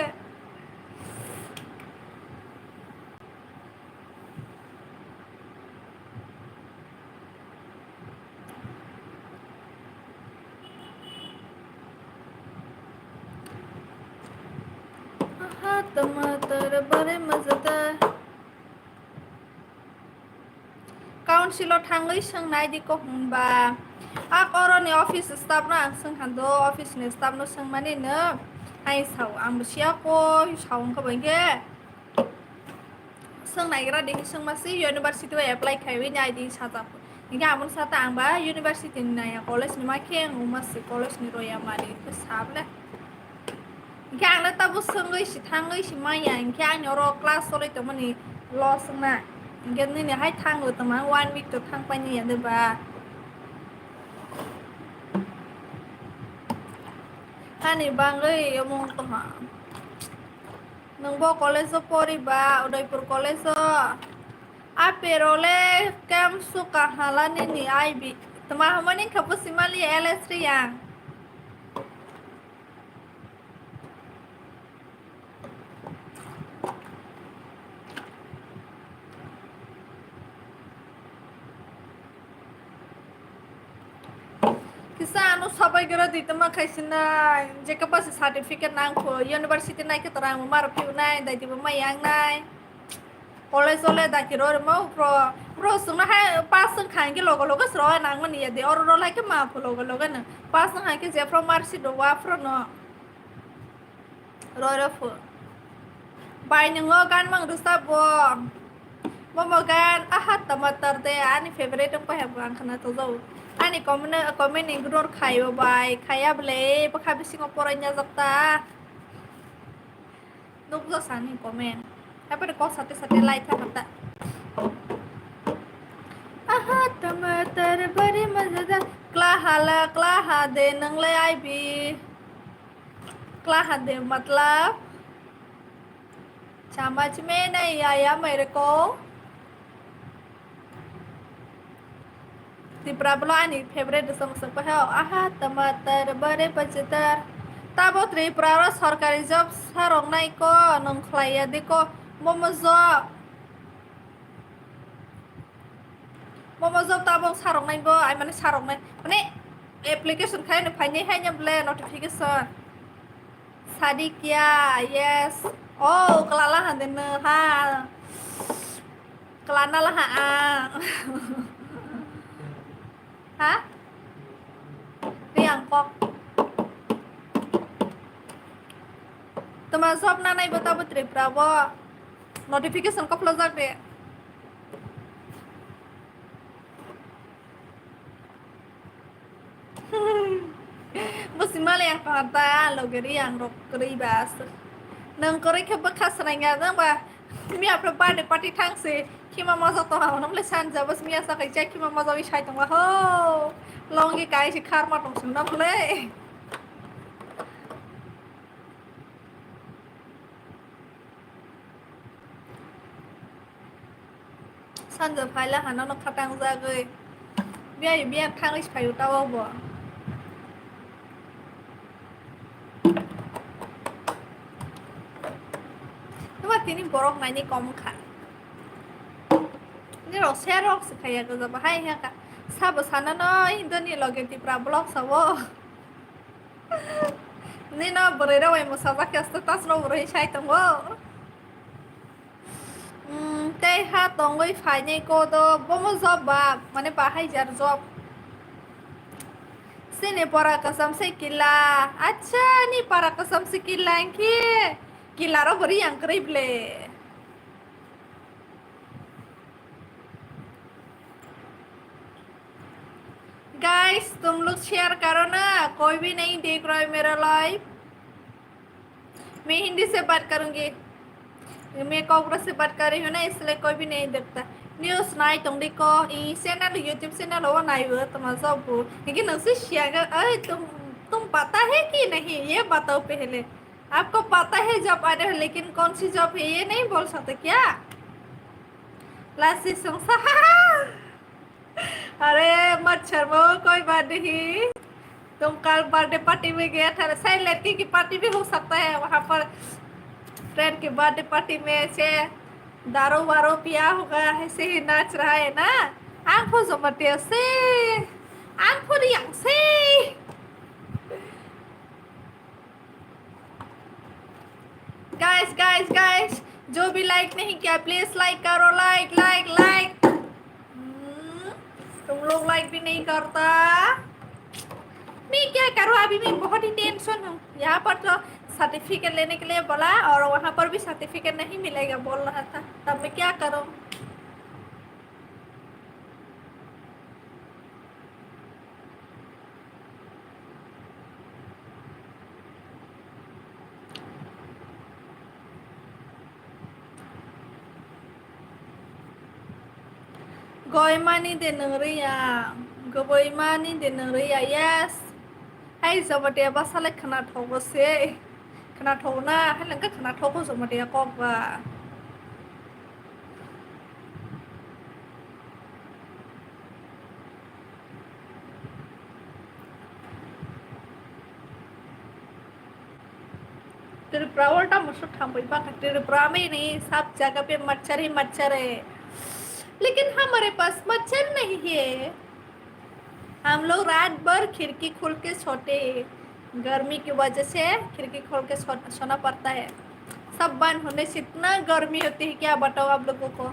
हाँ टमाटर बड़े मजेदार काउंसिलाव थाङै सोंनाय दिखौ होनबा आ करनि ऑफिस स्टाफ ना सोंखांदो ऑफिस ने स्टाफ नो सोंमाने न आइ साव आंबसिया को सावन का बंगे सोंनायग्रा देखि सोंमासि यूनिवर्सिटी में अप्लाई खाइबे ना आइदि साता इनके आमन साता आंबा यूनिवर्सिटी नाया कॉलेज नि माखे उमासि कॉलेज नि रोया मानि को साबले इनके आंना तबु सोंगै सि थाङै सि माया इनके आंनि रो क्लास सलै तो मनि लॉस ना इनके नि हाय थाङो तो मा 1 week तो थां पानि यादबा हानि बांगै यमं तो हा नंबो कॉलेज परिबा उदयपुर कॉलेज आ पेरोले कैम सुका हालानि नि आईबी तमा हमनि खपसिमाली एलएस रिया किसा अनु सबै गर दितमा खाइसिना जेका पास सर्टिफिकेट नांखो यूनिवर्सिटी नाइके तरा मार फिउ नाय दाइदिबो मायांग नाय कॉलेज ओले दाकिरो मो प्रो सुना है पास खांगे लोगो लोगो स्रो नांग मनि यदि और रो लाइके मा फो लोगो लोगो न पास खांगे जे फ्रो मार्कशीट दो वा फ्रो न रो रो फो बाय नंगो गान मंग रुसाबो मोमोगान आहा टमाटर दे आनी फेवरेट को है बां खाना तो जाऊ आनी कमेन्ट इग्नोर खायो बाय खाया बले बखा बिसिंग परायना जक्ता नुक जसानी कमेन्ट तापर को साथे साथे लाइक था आहा टमाटर बड़ी मजेदार क्ला हा दे नंगले आईबी क्ला हा दे मतलब समझ में नहीं आया मेरे को त्रिपुरा आनी फेवरेट समोसा को है आहा टमाटर बड़े मजेदार ताबो त्रिपुरा सरकारी जॉब सारंगनाय को नंख्लाया देखो मोमो जॉब ताबो सारंगनाय बो आइ माने सारंगनाय माने एप्लीकेशन खायनो फाइने हायनो ब्ले notification सादिकिया yes O kelala handene ha kelana lah ha ha riang kok tama job na nai bata butri bravo notification ko close deh musimal yang kata logeri yang rokeri bas nang kori ke bekas rengga nang ba mi apre bade party thangse kima maza to ha nam le san jabas mi asa kai chai kima maza wi sai tong ho longi kai si khar ma tong sung nam le san giờ phai la hana no khatang ja gei bia thang ri phai ta bo ini borok na ini kom kha ini ro share rok khaya ga ba hai ha ka sab sana no indoni loge ti problem sabo ni no bore ra wai mo saba ka status no bore sai tong te ha tong wai phai nei ko do bomo job ba mane ba hai jar job sini para kasam se kila acha ni para kasam se kila ki किलारो बरी अंकरी play guys तुम लोग share करो ना कोई भी नहीं देख रहा है मेरा लाइव मैं हिंदी से बात करूंगी मैं कांग्रेस से बात कर रही हूँ ना इसलिए कोई भी नहीं देखता न्यूज़ नाइट तुम देखो चैनल यूट्यूब चैनल वो नहीं हुआ तुम सब लेकिन उसे शेयर अरे तुम पता है कि नहीं ये बताओ पहले आपको पता है जॉब आ रहे हो लेकिन कौन सी जॉब है ये नहीं बोल सकते क्या लासी संसार अरे मत शर्मो, कोई बात नहीं। तुम कल बर्थडे पार्टी में गया था, शायद लड़की की पार्टी भी हो सकता है वहां पर। फ्रेंड की बर्थडे पार्टी में ऐसे दारू वारू पिया होगा, ऐसे ही नाच रहा है ना। आंखों से मत से, आंखों से। गाइस गाइस गाइस, जो भी लाइक नहीं किया प्लीज लाइक करो, लाइक लाइक लाइक। तुम लोग लाइक भी नहीं करता, मैं क्या करूँ? अभी मैं बहुत ही टेंशन हूँ। यहाँ पर तो सर्टिफिकेट लेने के लिए बोला और वहाँ पर भी सर्टिफिकेट नहीं मिलेगा बोल रहा था, तब मैं क्या करूँ? Goimani de Nuria, Goboimani de Nuria, yes. Hay somebody a basala cannot hold say. Cannot hold na, Helanga cannot hold somebody a cover. Tripura उल्टा मुझसे थाम्बी बाका त्रिपुरा में नहीं, सब जगह पे मच्छर ही मच्छर है, लेकिन हमारे पास मच्छर नहीं है। हम लोग रात भर खिड़की खोल के सोते, गर्मी की वजह से खिड़की खोल के सोना पड़ता है। सब बंद होने से इतना गर्मी होती है, क्या बताओ आप लोगों को,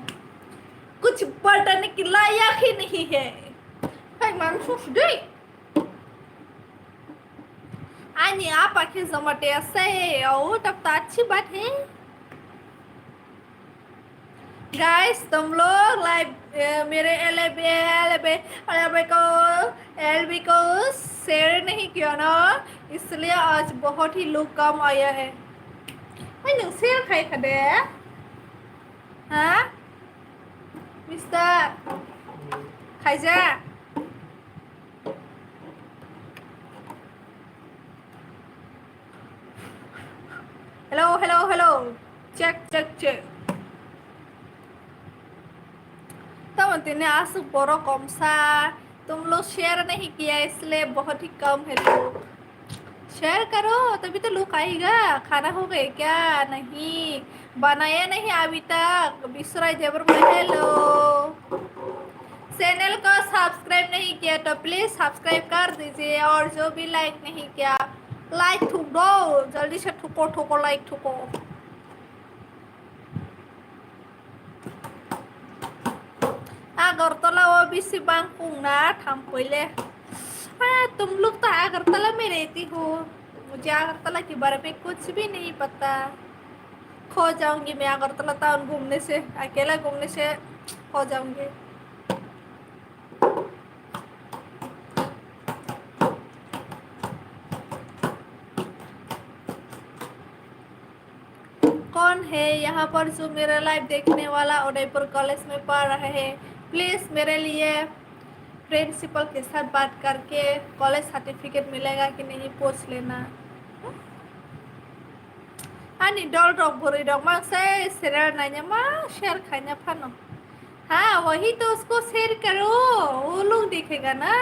कुछ बताने की लायक ही नहीं है। आणि आप आखिर जमटे ऐसे ओ, तब तो अच्छी बात है। गाइस तुम लोग लाइव मेरे एलबी को शेयर नहीं किया ना, इसलिए आज बहुत ही लोग कम आया है। नहीं शेयर खाई खड़े हाँ मिस्टर खाई जा। Hello hello hello, check check check. तुमने आज बोरो कम सा, तुम लोग शेयर नहीं किया इसलिए बहुत ही कम है लोग। शेयर करो तभी तो लोग आएगा। खाना हो गए क्या? नहीं बनाया नहीं अभी तक, बिसराय जबर में। हेलो, चैनल को सब्सक्राइब नहीं किया तो प्लीज सब्सक्राइब कर दीजिए, और जो भी लाइक नहीं किया लाइक ठुक दो, जल्दी से ठुको ठुको लाइक ठुको। अगरतला ओबीसी बांकुंग ना थाम्पैले। तुम लोग तो अगरतला में रहती हो, मुझे अगरतला के बारे में कुछ भी नहीं पता। खो जाऊंगी मैं अगरतला टाउन घूमने से, अकेला घूमने से खो जाऊंगी। कौन है यहाँ पर जो मेरा लाइव देखने वाला उदयपुर कॉलेज में पढ़ रहे हैं? प्लीज़ मेरे लिए प्रिंसिपल के साथ बात करके कॉलेज सर्टिफिकेट मिलेगा कि नहीं पूछ लेना। अनि डॉल डॉग बुरी डॉग मांग से शेयर नहीं मां शेयर खाने फानो। हाँ वही तो, उसको शेयर करो, वो लोग देखेगा ना,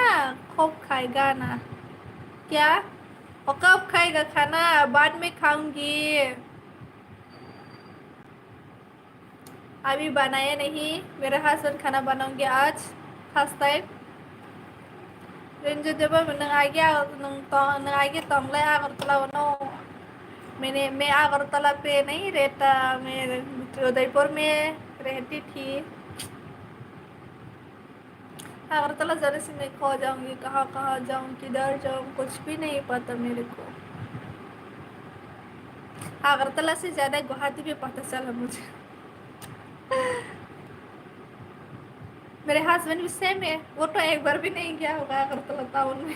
खूब खाएगा ना। क्या और कब खाएगा खाना? बाद में खाऊंगी, अभी बनाया नहीं। मेरे हस्बैंड खाना बनाऊंगे आज फर्स्ट टाइम। रेंजर जब मैं आगे तंगले अगरतला नो, मैं अगरतला पे नहीं रहता, मैं उदयपुर में रहती थी। अगरतला जाने से मैं खो जाऊंगी, कहाँ कहाँ जाऊँ किधर जाऊँ कुछ भी नहीं पता मेरे को। अगरतला से ज़्यादा गुवाहाटी भी पता चला मुझे। मेरे हस्बैंड भी सेम है, वो तो एक बार भी नहीं गया होगा अगरतला टाउन में।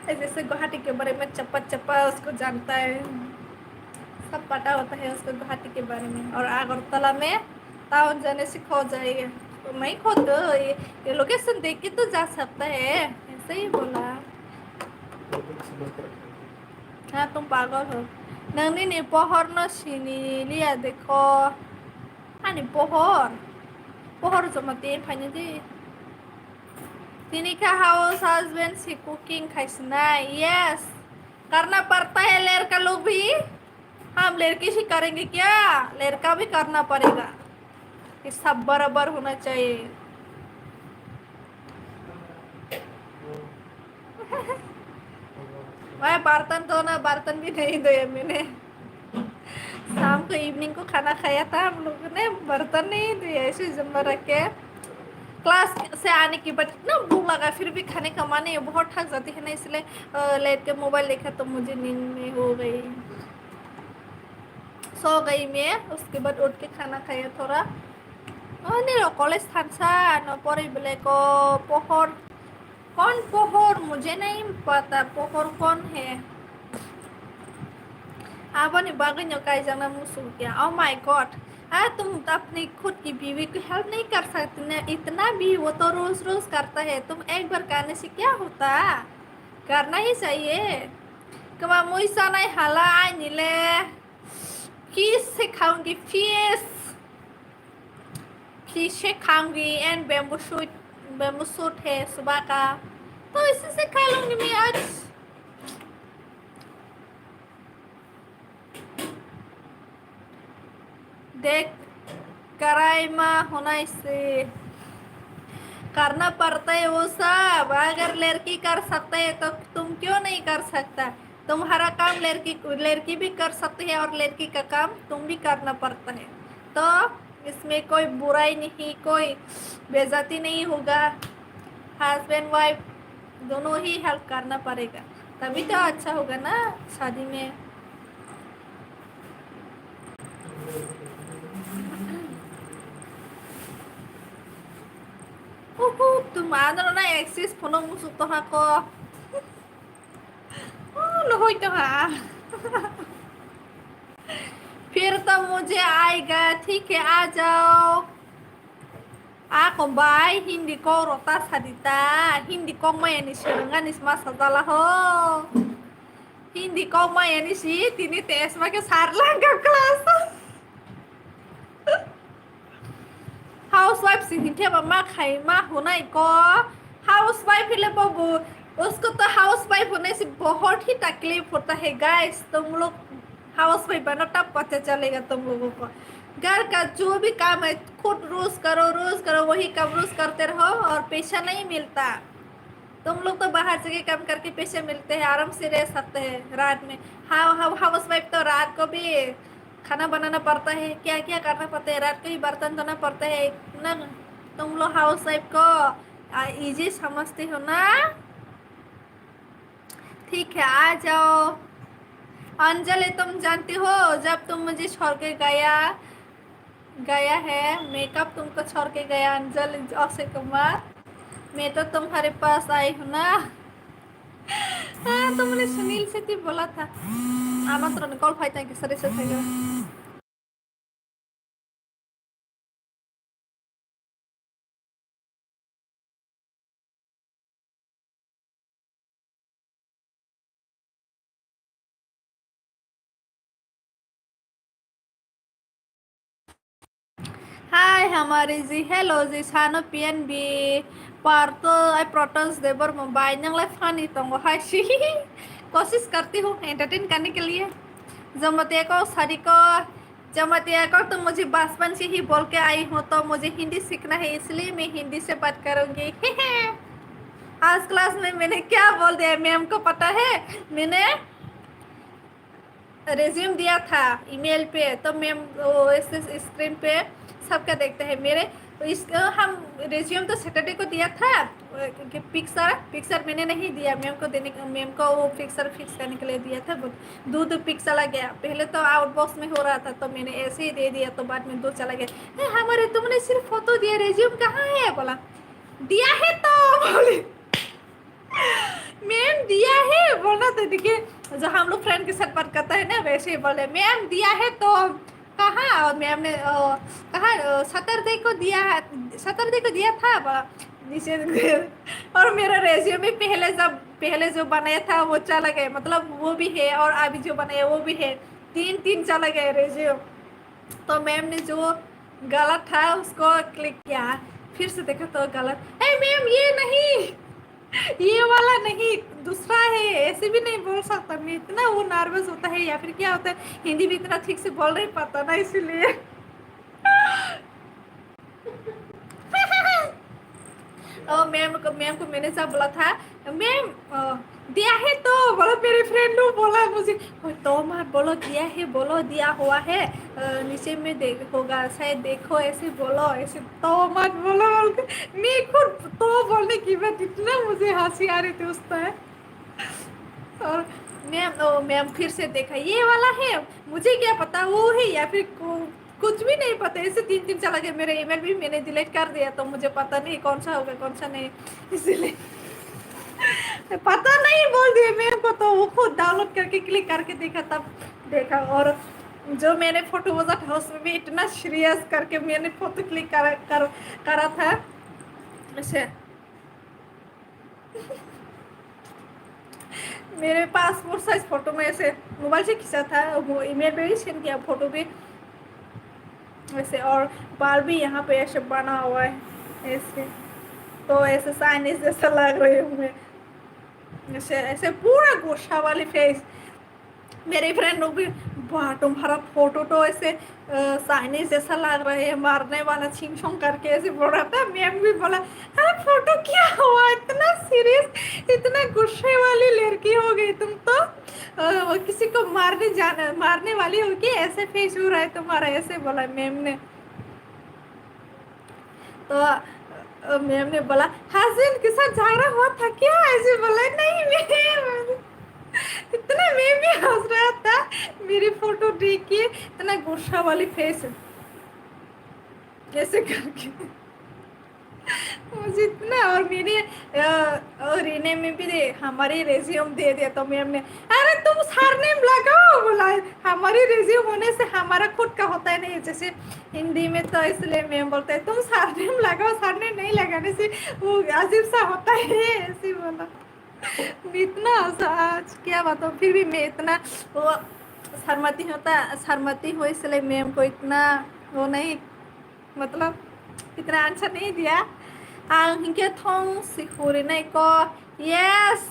जैसे गुवाहाटी के बारे में चप्पा चप्पा उसको जानता है, सब पता होता है उसको गुवाहाटी के बारे में। और अगरतला में टाउन जाने से खो जाएगा तो नहीं खो, तो ये लोकेशन देख के तो जा सकता है, ऐसे ही बोला। हाँ तुम पागल हो। नंदी ने पहर न सीनी लिया देखो, Ani pohor jomate paine di. Tinika house husband si cooking खाइसना. Yes, करना पड़ता है लड़का लोग भी. हम लड़की से करेंगे क्या, लड़का भी करना पड़ेगा. ये सब बराबर होना चाहिए. मैं बर्तन धोना, बर्तन भी नहीं धोए मैंने. शाम को इवनिंग को खाना खाया था हम लोगों ने, बर्तन नहीं धोए, ऐसे जमा रख के. क्लास से आने के बाद इतना भूख लगा, फिर भी खाने का मन नहीं, बहुत थक जाती है ना, इसलिए लेट के मोबाइल देखा तो मुझे नींद में हो गई, सो गई मैं. उसके बाद उठ के खाना खाया थोड़ा. नहीं कॉलेज था न पढ़े बोले को पोहर. कौन पोहर मुझे नहीं पता, पोहर कौन है. आपने बागन का जाना मुझे क्या. ओ माय गॉड, तुम अपनी खुद की बीवी को हेल्प नहीं कर सकती ना. इतना भी वो तो रोज रोज करता है, तुम एक बार करने से क्या होता, करना ही चाहिए. कमा मुझसा नहीं हाला आई नीले फिश से खाऊंगी, फिश से खाऊंगी एंड बेम्बू सूट है सुबह का, तो इसी से खा लूंगी मैं आज. देख कराई माँ होना, इससे करना पड़ता है वो सब. अगर लड़की कर सकता है तो तुम क्यों नहीं कर सकता. तुम्हारा काम लड़की भी कर सकती है और लड़की का काम तुम भी करना पड़ता है, तो इसमें कोई बुराई नहीं, कोई बेइज्जती नहीं होगा. हस्बैंड वाइफ दोनों ही हेल्प करना पड़ेगा, तभी तो अच्छा होगा ना शादी में. तुम आदर ना एक्सिस फोनो मुझे तो हाँ को नहीं तो हाँ. फिर तो मुझे आएगा, ठीक है आ जाओ. Ako bay hindi ko rota salita, hindi ko mayanis serangan isma sadala ho. Hindi ko mayanis tinites ma ke sarlang ka kelas. Housewife से हिंटे मम्मा खाई माँ होना को हाउसवाइफ ही ले बाबू, उसको तो हाउसवाइफ होने से बहुत ही तकलीफ होता है गाइस. तुम लोग हाउसवाइफ बनो तब पता चलेगा तुम लोगों को. घर का जो भी काम है खुद रोज करो, वही काम रोज करते रहो और पैसा नहीं मिलता. तुम लोग तो बाहर जगह काम करके पैसे मिलते हैं, आराम से रह सकते हैं रात में. हाउसवाइफ तो रात को भी खाना बनाना पड़ता है, क्या क्या करना पड़ता है, रात को ही बर्तन धोना पड़ता है ना. तुम लोग हाउसवाइफ को इजी समझते हो ना. ठीक है आ जाओ. अंजलि तुम जानती हो जब तुम मुझे छोड़ के गया है, मेकअप तुमको छोड़ के गया अंजलि अक्षय कुमार, मैं तो तुम्हारे पास आई हूँ ना. हाँ तुमने सुनील से बोला था आमंत्रण कॉल फाइता कि सरे से थे. हाय हमारी जी, हेलो जी सानो पियन B पार्तो I प्रोटोस they were mobile Nangla Fani तंगो hi she. कोशिश करती हूँ एंटरटेन करने के लिए. जमतिया को सारी को जमतिया को तुम मुझे बचपन से ही बोल के आई हूँ, तो मुझे हिंदी सीखना है, इसलिए मैं हिंदी से बात करूँगी. आज क्लास में मैंने क्या बोल दिया मैम को पता है, मैंने रेज्यूम दिया था ईमेल पे, तो मैम स्क्रीन पे सबका देखते हैं मेरे. इसको हम रेज्यूम तो सैटरडे को दिया था, पिक्चर मैंने नहीं दिया मैम को देने, मैम को वो पिक्चर फिक्स करने के लिए दिया था. दूध पिक चला गया, पहले तो आउटबॉक्स में हो रहा था तो मैंने ऐसे ही दे दिया, तो बाद में दूध चला गया. हमारे तुमने सिर्फ फोटो दिया, रेज्यूम कहाँ है, बोला दिया है तो बोले मैम दिया है, बोला तो देखिए जो हम लोग फ्रेंड के साथ बात करता है ना वैसे ही बोले मैम दिया है तो कहाँ, और मैम ने कहा सैटरडे को दिया था नीचे. और मेरा रेज्यूम भी पहले जो बनाया था वो चला गया, मतलब वो भी है और अभी जो बनाया वो भी है, तीन चला गया रेज्यूम. तो मैम ने जो गलत था, उसको क्लिक किया, फिर से देखा तो गलत। ए मैम ये नहीं, ये वाला नहीं, दूसरा है, ऐसे भी नहीं बोल सकता मैं, इतना वो नर्वस होता है या फिर क्या होता है, हिंदी भी इतना ठीक से बोल नहीं पाता ना, इसीलिए। मैम को मैंने सब बोला था, मैम दिया है तो बोला, मेरे फ्रेंड ने बोला मुझे, तो मत बोलो दिया है, बोलो दिया हुआ है, नीचे में देख होगा शायद, देखो ऐसे बोलो, ऐसे तो मत बोलो बोल के, मैं खुद तो बोलने की बात, इतना मुझे हंसी आ रही थी उस टाइम। और मैम फिर से देखा, ये वाला है, मुझे क्या पता वो है या फिर कुछ भी नहीं पता, ऐसे 3 दिन चला गया, मेरा ईमेल भी मैंने डिलीट कर दिया, तो मुझे पता नहीं कौन सा होगा कौन सा नहीं, इसलिए पता नहीं बोल दिया मैम को, तो वो खुद डाउनलोड करके क्लिक करके देखा, तब देखा। और जो मैंने फोटो वजह था उसमें भी इतना सीरियस करके मैंने फोटो क्लिक करा था ऐसे। मेरे पासपोर्ट साइज फोटो में ऐसे मोबाइल से खींचा था, वो ईमेल पे भी सेंड किया फोटो भी ऐसे, और बाल भी यहाँ पे ऐसे बना हुआ है ऐसे, तो ऐसे चाइनीज जैसा लग रही हूँ मैं, ऐसे ऐसे पूरा गोशा वाली फेस। मेरे फ्रेंड लोग भी, वाह तुम्हारा फोटो तो ऐसे चाइनीज जैसा लग रहा है, मारने वाला छिंग छोंग करके ऐसे बोल रहा था। मैम भी बोला, अरे फोटो क्या हुआ, इतना सीरियस, इतना गुस्से वाली लड़की हो गई तुम तो, किसी को मारने वाली हो कि ऐसे फेस हो रहा है तुम्हारा, ऐसे बोला मैम ने। तो मैम ने बोला, हस्बैंड के साथ झगड़ा हुआ था क्या, ऐसे बोला। नहीं मैम, इतना मैं भी हंस रहा था मेरी फोटो देख के, इतना गुस्सा वाली फेस कैसे करके मुझे इतना। और मेरे और रीने में भी हमारी रेज्यूम दे दिया, तो मैम ने, अरे तुम सरनेम लगाओ, बोला हमारी रेज्यूम होने से हमारा खुद का होता है नहीं, जैसे हिंदी में, तो इसलिए मैम बोलते हैं तुम सरनेम लगाओ, सरनेम नहीं लगाने से वो अजीब सा होता है, ऐसे बोला। इतना आज क्या बताऊँ, फिर भी मैं इतना वो शर्माती हूँ, इसलिए मैम को इतना वो नहीं, मतलब इतना आंसर नहीं दिया। आगे थोंग सिखोरे नहीं को, यस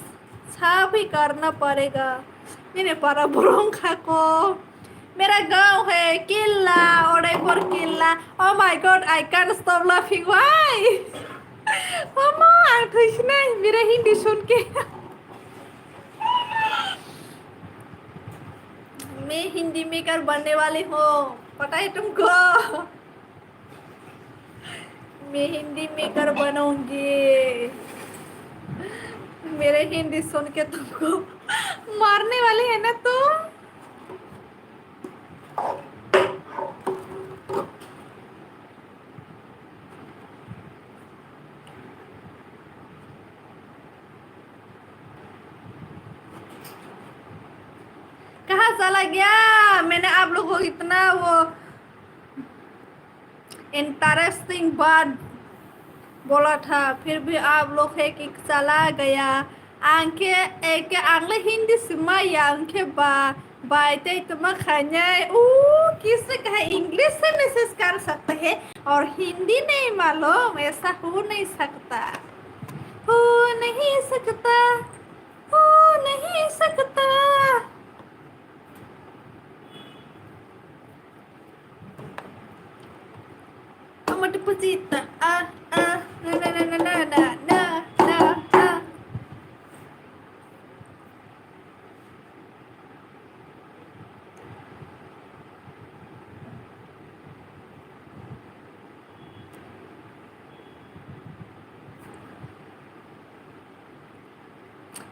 सब ही करना पड़ेगा, मैंने पढ़ा बुरोंखा को। मेरा गांव है Killa, Udaipur Killa. Oh my God, I can stop laughing, why मामा आंख नहीं मेरा हिंदी सुन के। मैं हिंदी मेकर बनने वाली हूँ, पता है तुमको, मैं हिंदी मेकर बनूंगी। मेरे हिंदी सुन के तुमको मारने वाले है ना, तो कहाँ चला गया। मैंने आप लोगों को इतना वो इंटरेस्टिंग बात बोला था, फिर भी आप लोग है कि चला गया। आंखें एक आंगले हिंदी सिमा या आंखें बाते तुम खाने किसने कहा इंग्लिश से मैसेज कर सकते हैं और हिंदी नहीं मालूम, ऐसा हो नहीं सकता, हो नहीं सकता, हो नहीं सकता। मत पुजीता ना ना ना ना ना ना ना ना ना।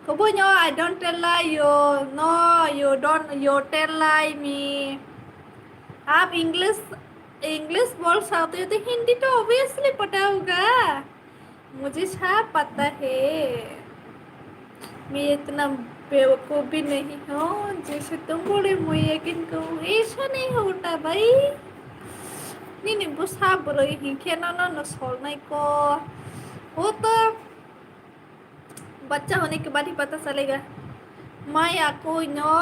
Kubunya, I don't tell lie you. No, you don't. You tell lie me. आप इंग्लिश बोल सकते हो तो हिंदी तो ऑब्वियसली पता होगा, मुझे सब पता है। मैं इतना बेवकूफ़ भी नहीं हूँ जैसे तुम बोले, मैं यकीन करूँ, ऐसा नहीं होता भाई। नहीं नहीं, वो सब बोल रही हैं क्या, ना ना सोलने को, वो तो बच्चा होने के बाद ही पता चलेगा। मैं आपको नो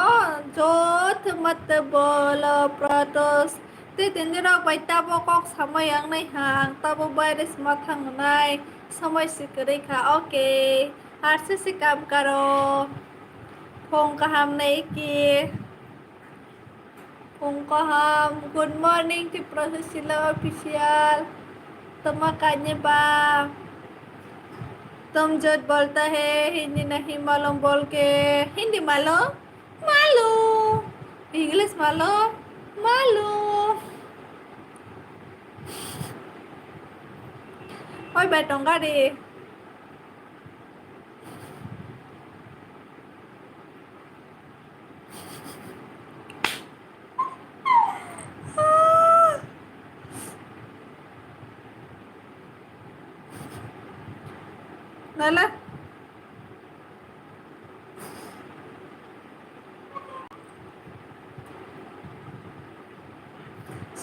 जोत मत बोलो प्रतोस, Ti tindirok bai tabo kok samay ang nay hang tabo virus mathang nay samay sikri kha okay arse se kam karo phong kaham nay ki phong kaham good morning to Prosesila official makanya bang तुम जो बोलता है हिंदी नहीं मालूम बोल के हिंदी मालूम मालूम इंग्लिश मालूम मालूम ôi bà trồng cái đi nói lên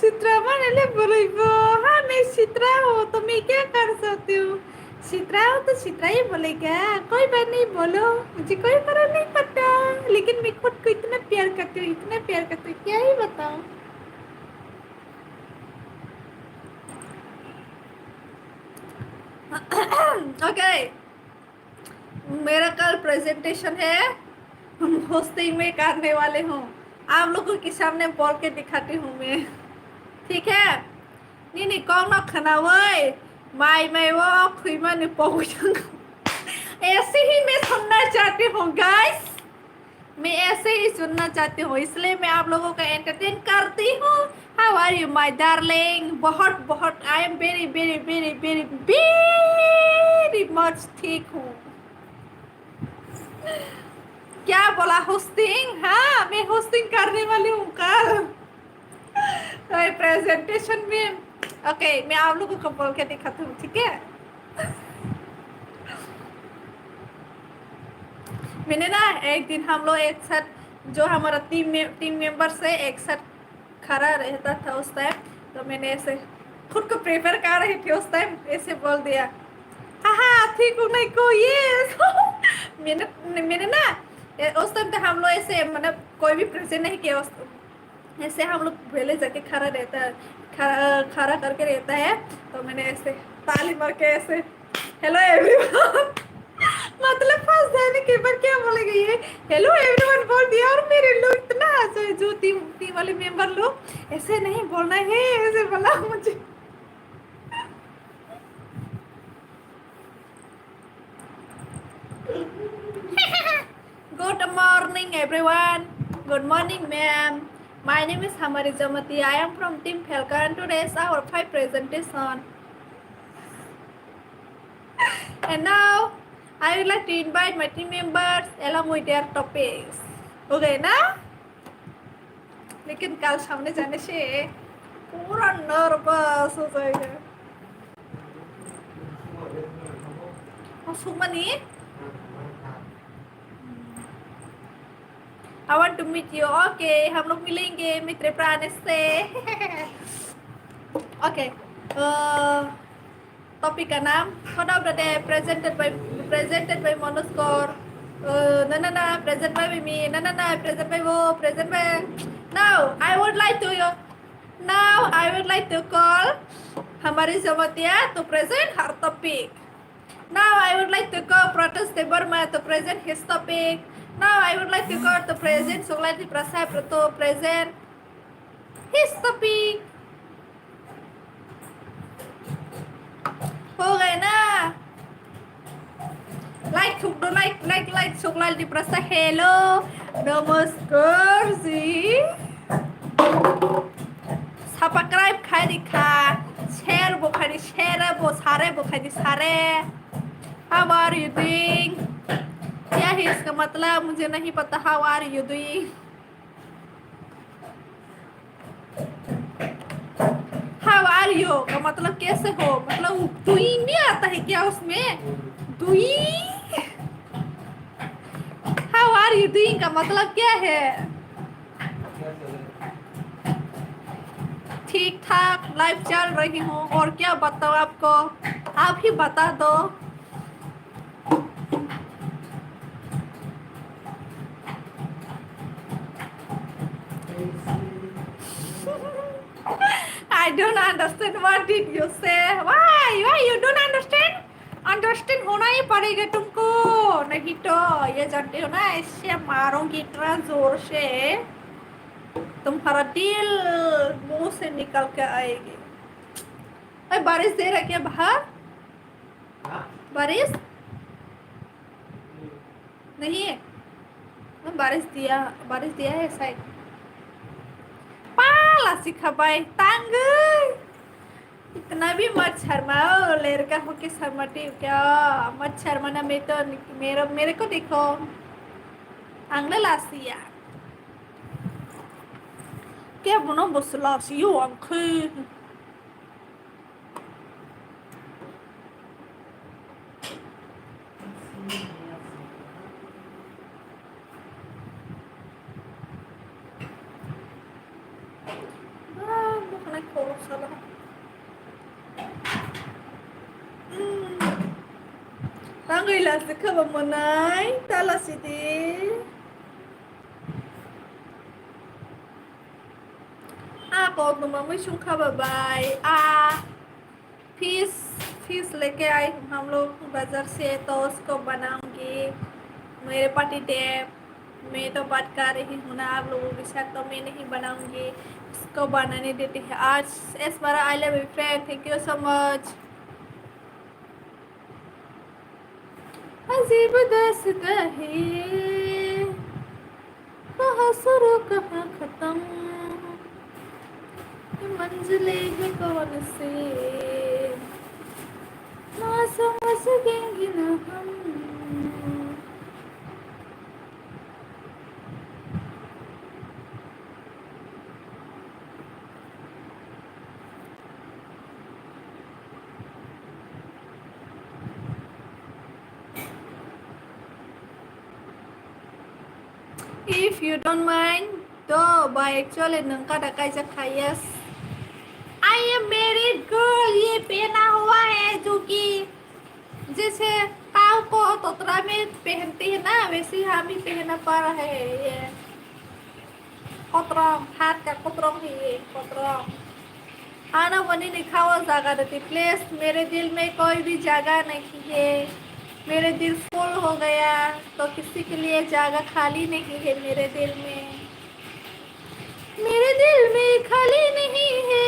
Chitra बनाने बोलेगा हाँ मैं चित्रा हूँ तो मैं क्या कर सकती हूँ चित्रा हो तो चित्रा ही बोलेगा कोई बात नहीं बोलो मुझे कोई फर्क नहीं पड़ता लेकिन मैं खुद को इतना प्यार करती हूँ इतना प्यार करती हूँ क्या ही बताऊँ ओके मेरा कल प्रेजेंटेशन है होस्टिंग में करने वाले हूँ आप लोगों के सामने बोल के दिखाती हूँ मैं ठीक हैนี่นี่กล้องนอกขนาดเว้ยไม่ว่าคุยมาในโป๊ยัง ऐसे ही मैं सुनना चाहती हूँ गाइस मैं ऐसे ही सुनना चाहती हूँ इसलिए मैं आप लोगों का एंटरटेन करती हूँ how are you my darling बहुत बहुत I am very very very very very much ठीक हूँ क्या बोला होस्टिंग हाँ मैं होस्टिंग करने वाली हूँ कल प्रेजेंटेशन में ओके मैं आप लोगों को बोल के दिखाती हूँ ठीक है मैंने ना एक दिन हम लोग एक साथ जो हमारा टीम मेंबर से एक साथ खड़ा रहता था उस टाइम तो मैंने ऐसे खुद को प्रेफर कर रही थी उस टाइम ऐसे बोल दिया हाँ ठीक हूँ नहीं को ये मैंने ना उस टाइम तो हम लोग ऐसे मतलब कोई भी प्रेजेंट नहीं किया ऐसे हम लोग पहले जाके खड़ा रहता है खड़ा करके रहता है तो मैंने ऐसे ताली मार के ऐसे हेलो एवरीवन मतलब फंस जाने के बाद क्या बोलेगा ये हेलो एवरीवन बोल दिया और मेरे लोग इतना हंसे जो टीम वाले मेंबर लोग ऐसे नहीं बोलना है ऐसे बोला मुझे Good morning everyone. Good morning ma'am. My name is Hamari Jamati. I am from Team Falcon. Today is our 5 presentation. And now I would like to invite my team members along with their topics. Okay ना? लेकिन कल सामने जाने से पूरा nervous हो जाएगा. सुमनी I want to meet you. Okay, हम लोग मिलेंगे मित्र प्राण से. Okay. Topik का नाम Thought of the day presented by Monoskor. No, present by me. No, present by wo. Present by. Now I would like to call हमारी जमतिया to present her topic. Now I would like to call Protest Burma to present his topic. Now I would like to call to present Suglati Prasad to present his topic. हो गए ना like सुगलाल प्रसाद hello नमस्कार जी subscribe खाई दिखा share Bukhari share वो सारे बुखारी सारे how are you doing क्या है इसका मतलब मुझे नहीं पता how are you doing how are you का मतलब कैसे हो मतलब डूइंग नहीं आता है क्या उसमें doing how are you doing का मतलब क्या है ठीक ठाक लाइफ चल रही हूँ और क्या बताओ आपको आप ही बता दो don't understand. What did you say? Why you don't understand? Understand होना ही पड़ेगा तुमको, नहीं तो ये जानते हो ना, ऐसे मारूंगी इतना जोर से तुम्हारा दिल मुंह से निकल के आएगी। अरे बारिश दे रहा क्या बाहर? बारिश नहीं है, बारिश दिया है शायद। पाला सीखा भाई तंग, इतना भी मत शर्माओ, लड़का होके शर्माती हो क्या? मत शर्माना, मेरे को देखो आंगला लासिया क्या बनो बस लासियो आंखें। bukan aku salah. Tanggal lah sekarang menai, talas ini. Aku तुम मुझे खबर बाय फीस लेके आई हम लोग बाजार से, तो उसको बनाऊंगी मेरे पार्टी टैप। मैं तो बात कर रही हूँ ना आप लोगों के साथ, तो मैं नहीं बनाऊंगी, इसको बनाने देती है आज। इस बार I love you friend, thank you so much. अजीब दास्तां है, कहाँ शुरू कहाँ खत्म, मंजिलें हैं कौन से, ना समझेंगे ना हम। If you don't mind, तो by actually नंका डकाई से खायस। I am married girl, ये पहना हुआ है जो कि जैसे काव को तोतरा में पहनती है ना, वैसे हम ही पहना पा रहे हैं। ये कोतरम, हाथ का कोतरम ही, ये कोतरम। आना बनी लिखा हुआ जगह देती प्लेस, मेरे दिल में कोई भी जगह नहीं है, मेरे दिल फुल हो गया, तो किसी के लिए जगह खाली नहीं है मेरे दिल में, मेरे दिल में खाली नहीं है।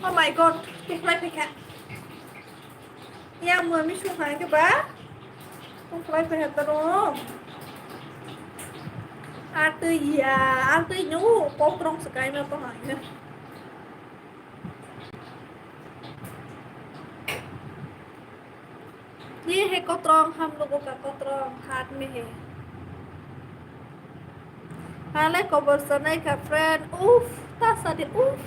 Oh my god, tukhlai pekha. Ya mưa mi xuống hai cái bá. Tukhlai pekha taro. Artui nyu pok trong sky में तो hai ना. ये है कोतरंग, हम लोगों का कोतरंग हाथ में है। हाले कबर सनाई का फ्रेंड, उफ, तासादी उफ।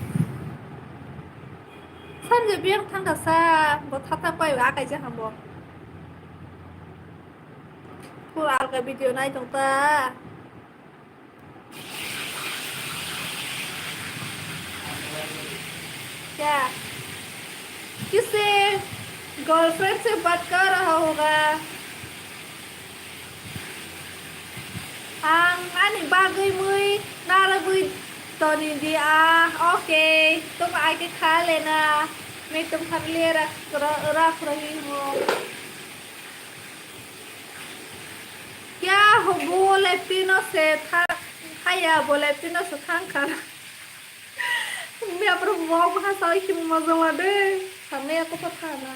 산지 비행 탄 가사 뭐 타탄 거에 와 가이제 한번 그 아까 비디오 나이 동다 क्या किससे गर्लफ्रेंड से बात कर रहा होगा? Ani bagay muy naragoy तो दीदी ओके, तुम आके खा लेना, मैं तुम्हारे लिए रख रही हूँ। क्या हो बोले पिनो से था, हाया बोले पिनो से खान खाना। मैं अपने बाप भाषा की मजा मारे, हमने आपको पता ना।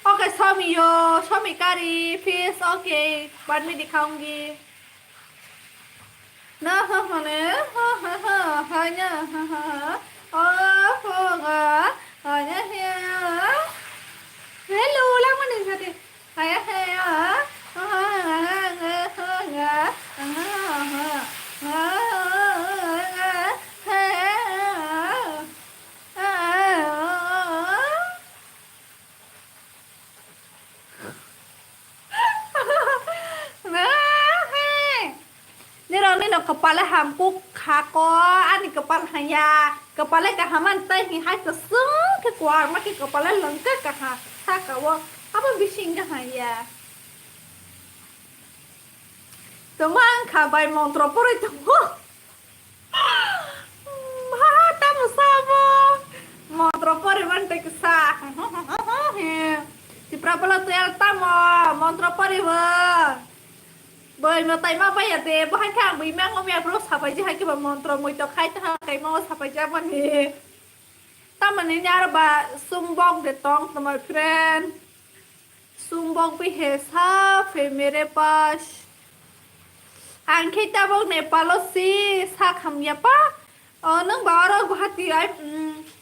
ओके शो मी करी फिश, ओके बाद में दिखाऊंगी ना। हने हने hello lắm anh sao thì hay hay kepala hampu khako ani kepala hanya kepala ka haman tai hi hai ke sung ke kuar ma ke kepala lengka ka ha sa ka wo apa bising ka hanya teman kabai montro pore tuh mata musabo montro pore man te sa si prapala tu el tamo montro pore wa bởi mà tay mà bây giờ thì bố hai khang bị mang ông nhà bố sắp phải chứ hai cái bà mòn tròn mùi tao khai ta cái mà sắp phải chứ mà nè ta mà nên nhớ bà sung bong để tông to my friend sung bong भी है साफ है मेरे पास आंखें ta bong Nepal सी साख हम या पा नों बारो गुवाहाटी आई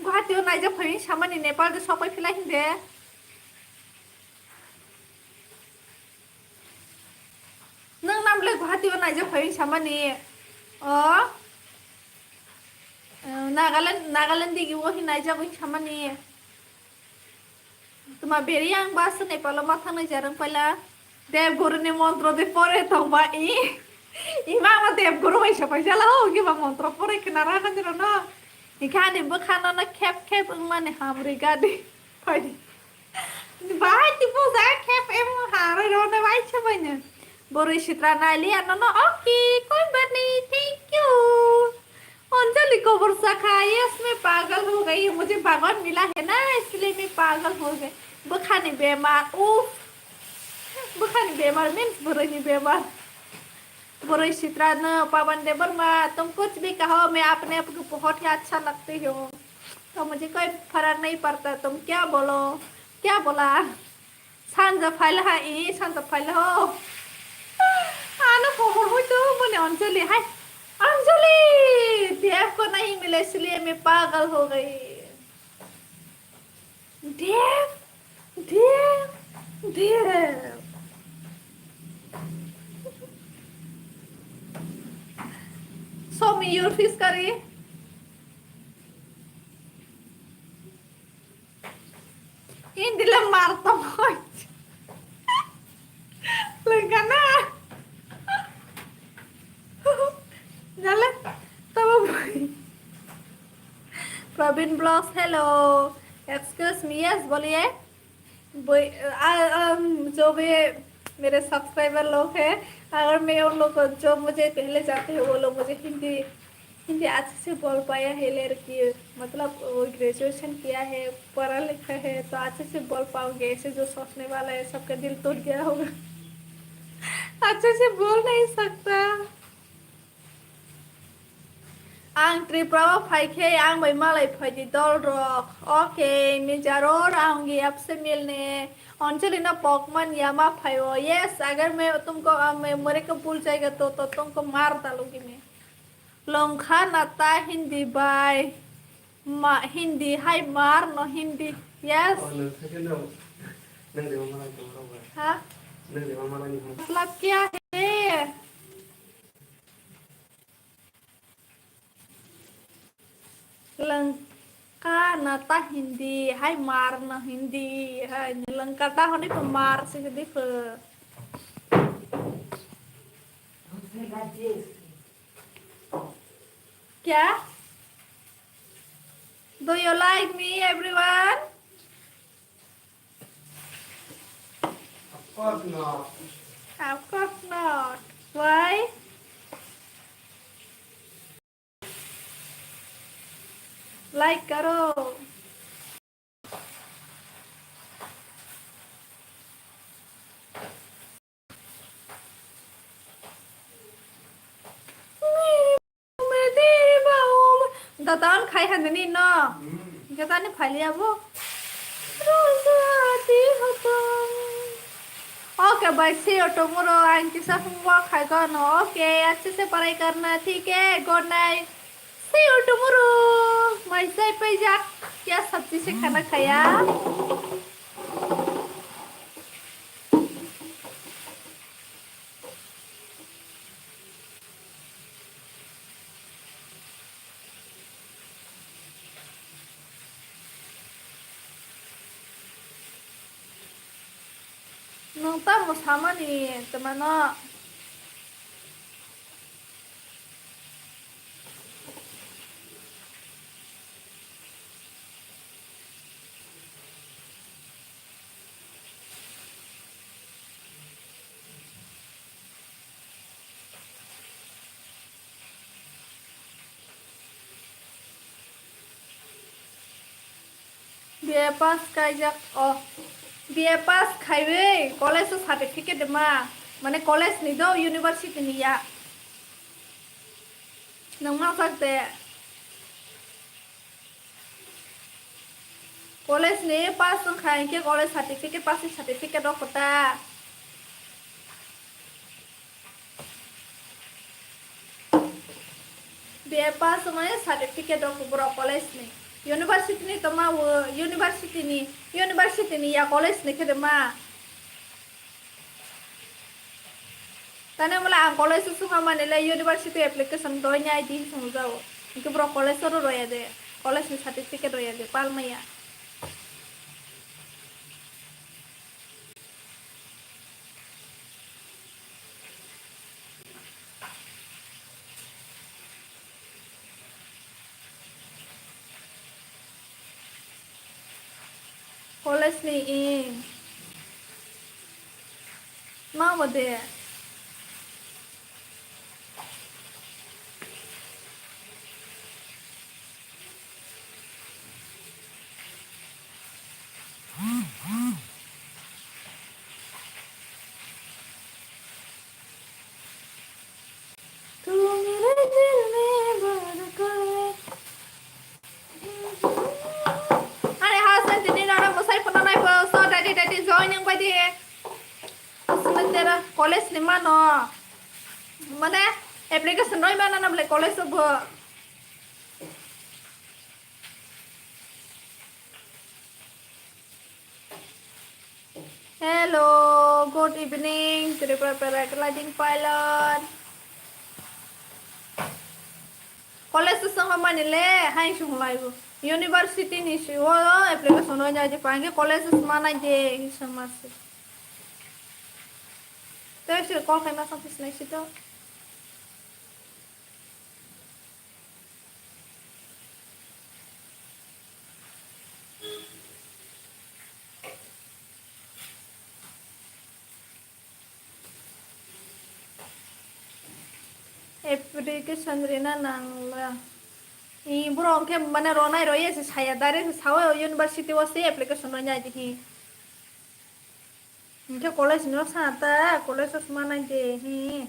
गुवाहाटी नाइ जा फैन सामानि नेपाल जो सबै फिला हिंदे नों नामले गुवाहाटी नाइ जा फैन सामानि नागालैंड दिगी वो ही नाइ जा फैन सामानि तुमा बेरी आं बास नेपाल मा थांनाय जादों पहिला देवगुरुनि मन्त्र दे परे तंबा इमा मा देवगुरु मैसा फैसाला हो गिबा मन्त्र परे किनारा गजर न इखाने बखाना न खेप खेप माने हामरे गादे फाइदि बाहाय तिपो जा खेप एम हारे रने वाइ छबैने बोरै सित्रा नाइली आन न ओके कोई बात नहीं थैंक यू अंजलि को वर्षा खाई मैं पागल हो गई मुझे भगवान मिला है ना इसलिए मैं पागल हो गई बखानी बेमार उफ बखानी बेमार मीन्स बुरैनी बेमार बुरै सित्रा न पवन देवर मा तुम कुछ भी कहो मैं अपने आप को बहुत ही अच्छा लगती हूँ तो मुझे कोई फर्क नहीं पड़ता तुम क्या बोलो क्या बोला सांजा फाइल हा ई सांजा फाइल हो आना खबर हो तो मैंने अंजलि हाय अंजलि देव को नहीं मिले इसलिए मैं पागल हो गई देव देव देव show me your fish curry hindi lang Marta mo lang ka na Nala, tama boy. Praveen Blogs, hello. Excuse me, yes, बोलिए. जो भी मेरे सब्सक्राइबर लोग हैं, अगर मैं उन लोग को जो मुझे पहले जाते हैं वो लोग मुझे हिंदी अच्छे से बोल पाया है लड़की मतलब वो ग्रेजुएशन किया है पढ़ा लिखा है तो अच्छे से बोल पाओगे ऐसे जो सोचने वाला है सबका दिल टूट गया होगा अच्छे से बोल नहीं सकता आं त्रिपुरा फैखे आं भाई मालाय फैदी दल रक ओके मैं जरूर आऊंगी आपसे मिलने अंजलि ना पॉकमन यामा फायो यस अगर मैं तुमको मेरे को भूल जाएगा तो तुमको मार डालूंगी मैं लंखा नाता हिंदी बाय हिंदी हाय मार नो हिंदी यस हाँ मतलब क्या है लंका नाता हिंदी हाय मार न हिंदी हाय लंका ता होने को मार से देख क्या do you like me everyone Of course not. of course not why like करो दातान खाई हन नहीं ना जता ने फालिया वो रोजाती हो तुम okay bye see you tomorrow aunty सब वर्क खाएगा ना ओके अच्छे से पढ़ाई करना ठीक है good night see you tomorrow मैं से पे जा क्या सब्जी से खाना खाया nung ta mo sama ni teman BA pass কাইজাক বিএ পাস খাইবে কলেজ সার্টিফিকেট মা মানে কলেজ নিদো ইউনিভার্সিটি নিয়া नोंमा सकते कॉलेज ने पास खाए के कॉलेज सर्टिफिकेट होता बीए पास में सर्टिफिकेट बुरा कॉलेज ने यूनिवर्सिटी ने तो मा वो यूनिवर्सिटी ने या कॉलेज ने के मा तने मला कॉलेज सुखा माने ले यूनिवर्सिटी एप्लीकेशन दोnya दी समझाओ इनके बुरा कॉलेज रो रोया दे कॉलेज में सर्टिफिकेट रोया दे पालमैया कॉलेज में इन मा बदे कॉलेज नि मानो माने एप्लीकेशन नय माना ना बोले कॉलेज सब hello good evening Tripura paragliding pilot college संग माने ले हाय संलायगो यूनिवर्सिटी नि सिओ एप्लीकेशन नय जाय पाएंगे कॉलेज माना दे समाज Terus kau kayak masang business itu. Application rina nangla. Ini burung ke mana ronai roya sih saya dari sawo university wasi application ronya jadi. Ini college nih sana college mana deh nih.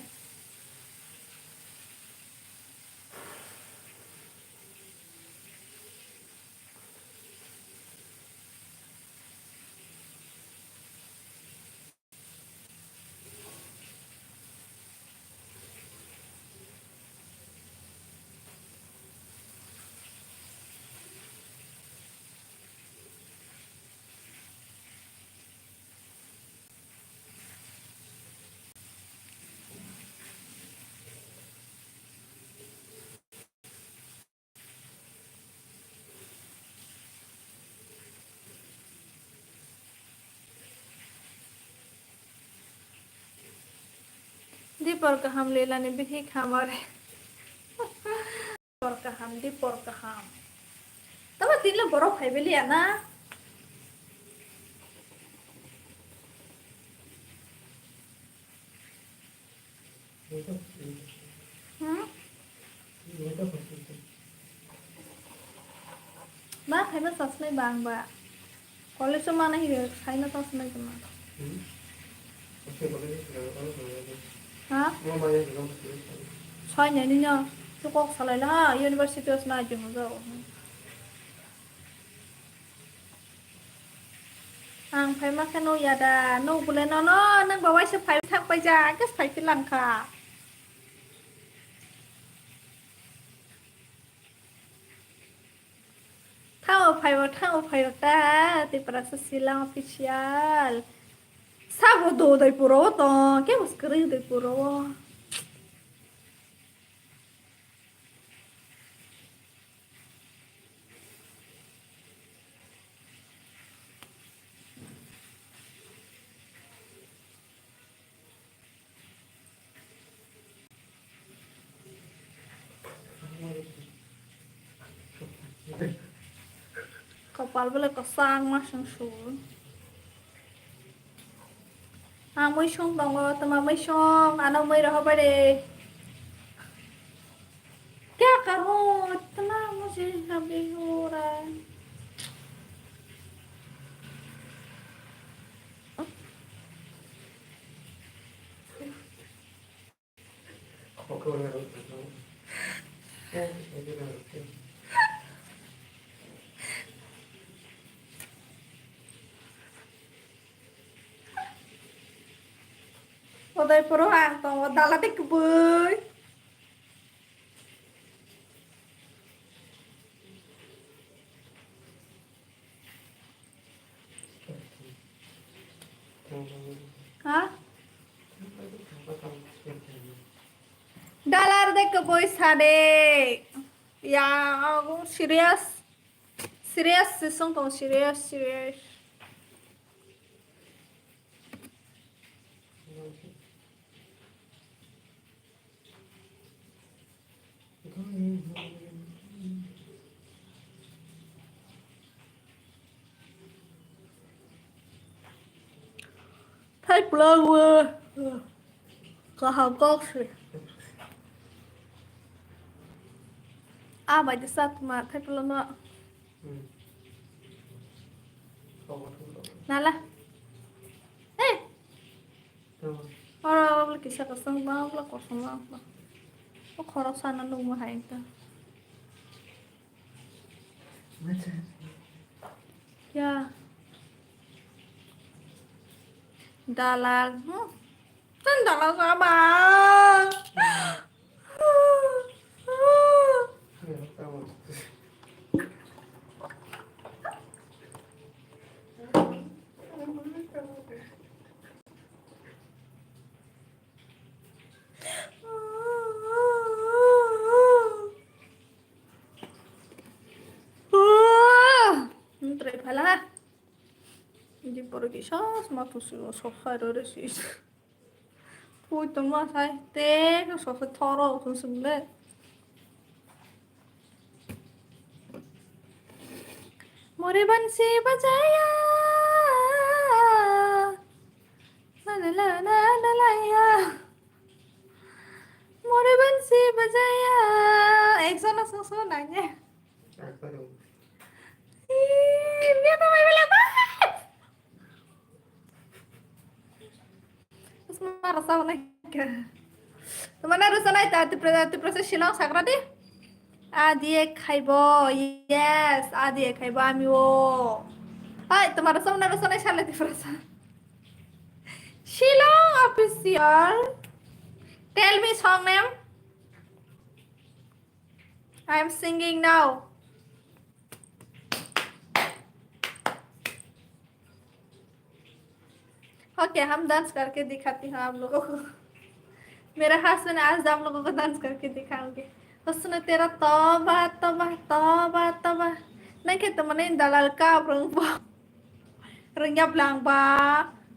Di porkaham lela ni bihi khamare porkaham di porkaham tama tinla borok khai beli ana ba khai na sasnai bang ba college mana hi khai na sasnai kama ha soalnya ni nya cukup salah lah university os na jeng zo ang phai ma khano ya da no bule no no nang ba wai se phai thak pai ja ka phai pi lang kha thao phai ta ti prasa silang official sábado dai puro to ke muskri dai puro kapal bele kasang mas sang sul mới xong đồng hồ tao mà mới xong anh ông mới rồi bây đi क्या करूँ इतना मुझे अभी हो रहा है Uday puro ang tong dala dik boy. Ha? Dalar dik boy sade. Ya, aku serius. Serius sesung tong serius. Thay flower. Kahagok sih. Bài sát mà thay flower. Nala. Orang kisah keseng banget lah kosong banget. Kok khorosan lu mah itu. Ya. Dalal. Kan dalal sama. Entre pala. Hindi por quizás matus sofá resis. Puto más hay te sofá toro sunsunle. मोरे बंसी बजाया ला ला ला ला ला मोरे बंसी बजाया एक सोना सोसो nanya dia tuh main bola banget terus marah sama mereka teman harus naik di proses silang sakrati আদিয়ে খাইব yes আদিয়ে খাইব আমিও আই তোমার সামনে রসনে শালাতে ফরসা Shillong official tell me song name I am singing now okay हम डांस करके दिखाती हूँ आप लोगों को मेरे हस्बैंड आज आप लोगों को डांस करके दिखाऊंगे उसने तेरा तौबा तौबा तौबा तौबा नहीं कहते मने दलाल का रंग बlang ba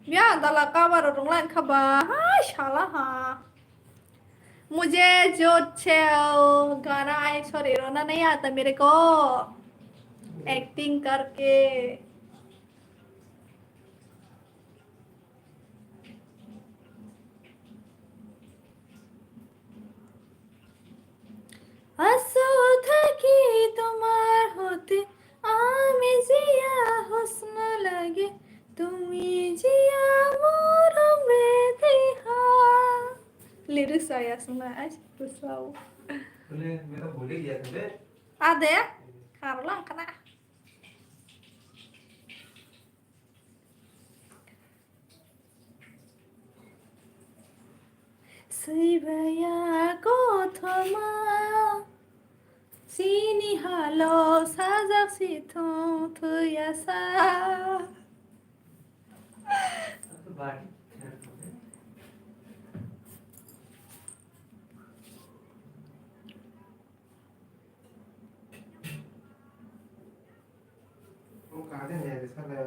ya दलाल का बार रंगलान खबा हाय शाला हाँ मुझे जो गाना आए सॉरी रोना नहीं आता मेरे को एक्टिंग करके কি তোমার হতে আমি জিয়া হোসন লাগে তুমি জিয়া মরমে দিহা लिरिक्स आया सुना आज pesau boleh mereka boleh ya boleh ada ya karulang kena Sibaya kothama sini halo sajak sithong thuyasa satu bari oh kalian ya di sana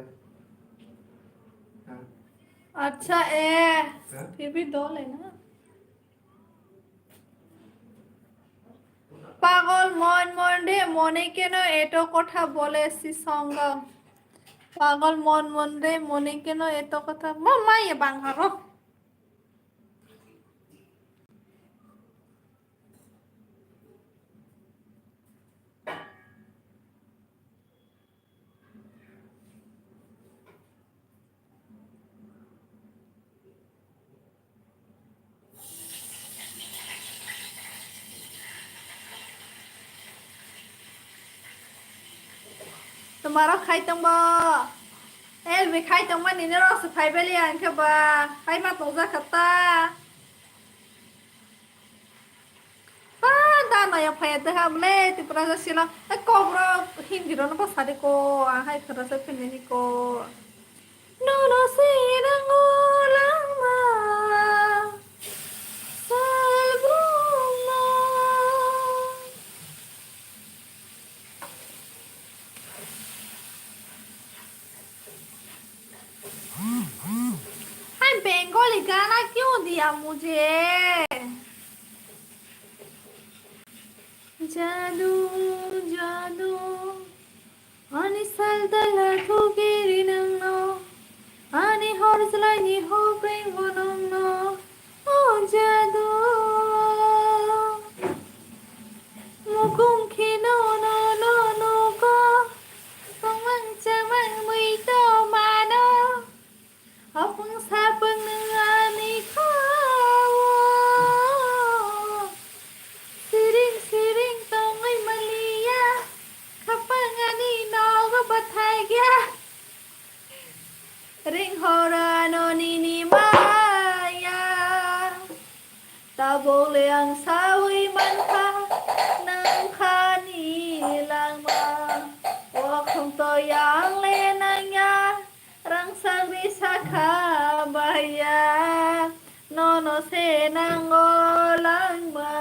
अच्छा ए फिर भी दो लेना পাগল মন মন্ডে মনে কেন এত কথা বলে সঙ্গ পাগল মন মন্ডে মনে কেন এত কথা মাই বাংহার Marok khaitong ba el bi khaitong man ni ro su phai beli an kha ba phai ma to za khata pa da na ya phai da ham le ti pra za sila ko bro hindi ro no pa sari ko a hai khara sa phin ni ko no no se rang lang ma sal bruna hai bengali गाना क्यों दिया मुझे जादू जादू ani saldala thugiri nangno ani horzlani ho bring bonongno oh jadu mukum khino no no no ko pangmang chamang mui to mano apung sapang nangani khawo siring siring tongai malia kapangani noga bathai gya ring hora no ni maya ta bole ang sawi man kha nang khani lang ma wa không to yang le nang ya rang sang bi sakha baya no no se nang o lang ma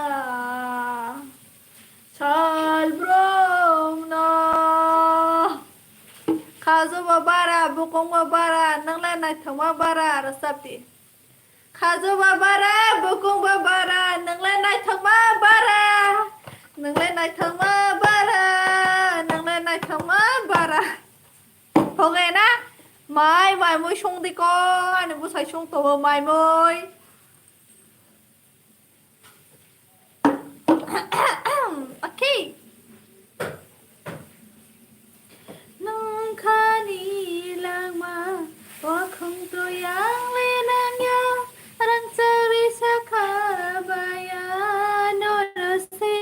chal brom no khazo babara bukong babara nangla na thama bara rasapti khazo babara bukong babara nangla na thama bara nangla na thama bara nangla na thama bara हो गए ना mai mai môi sung đi con anh bố sai sung tổ mai môi ok nông khani lang ma wa không tôi yang lên anh ya răng seri sakha baya no se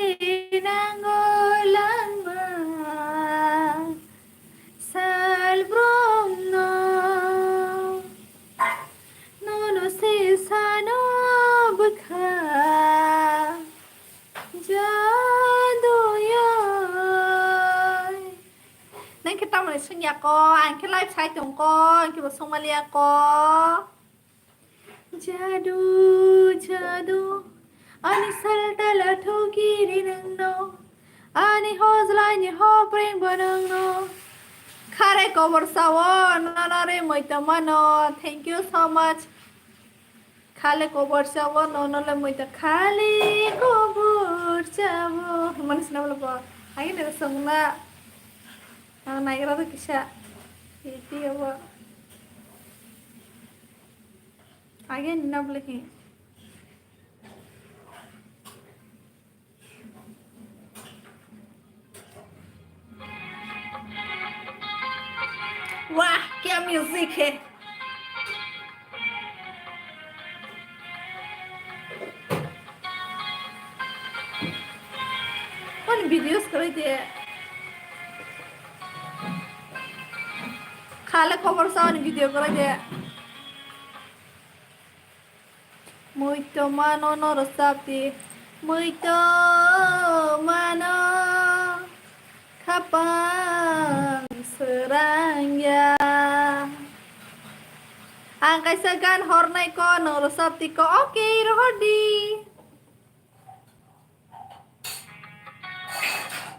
nangolang ma sal brom no se sano bkha jado yoy nên cái tâm này sinh nhật con anh cái live sai chồng con khi mà xong Malia con jadu jadu ani saltala thugiri nangno ani hozlani ho bring bonangno khare cover sawo nanare moita mano thank you so much khale cover sawo nonole moita khale cover sawo man sina bolbo agi ne songna naigra to kisha iti abo age nina bole ki वाह क्या music है कौन videos करे दे खाले खबर सावन video करे दे muito mano no rosapti muito mano kapang serangya angkai segan hornai ko no rosapti ko oke rohdi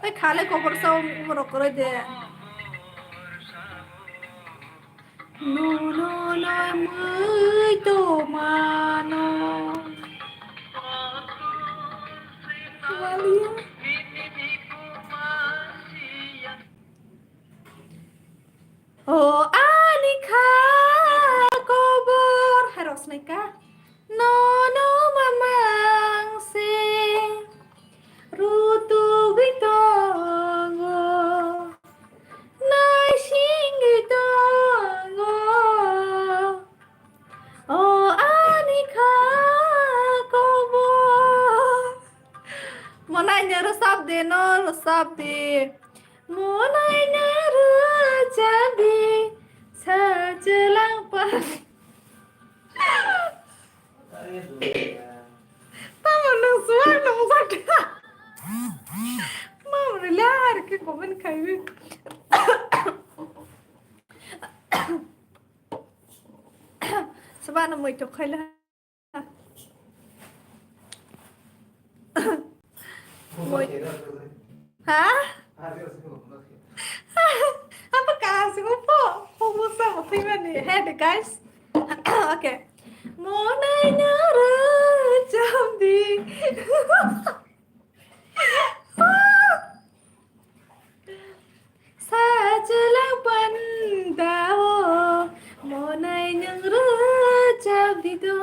ai khale kobar sao moro kore de no no no muito mano Valia oh anika kobor harus nikah no no mamang se rutu bitongo nai singitongo oh anika kobor monai nyaru sabde no sabde monai nyaru Sabana muito khayla. Muito. Ha? Apa kasih po? Kumusta mo tingnan ni? Hey guys. Okay. Monay nara jamdi. Sajalah pandao monay nara jamdi do.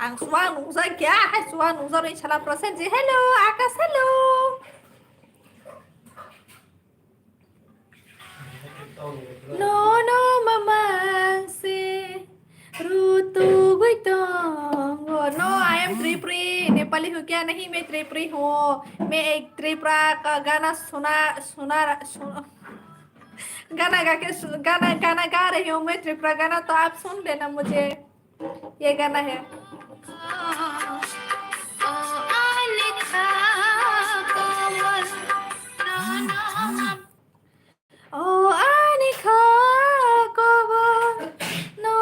Ang suang nusa kya? Hai suang nusa rin chala persen ji. Hello, Akas hello. No mamang se Ritu गई तो no I am Tripuri Nepali हूँ क्या नहीं मैं त्रिपुरी हूँ मैं एक त्रिपुरा का गाना सुना सुना गाना गा के गाना गा रही हूँ मैं त्रिपुरा गाना तो आप सुन लेना मुझे ये गाना है Oh, Anika, no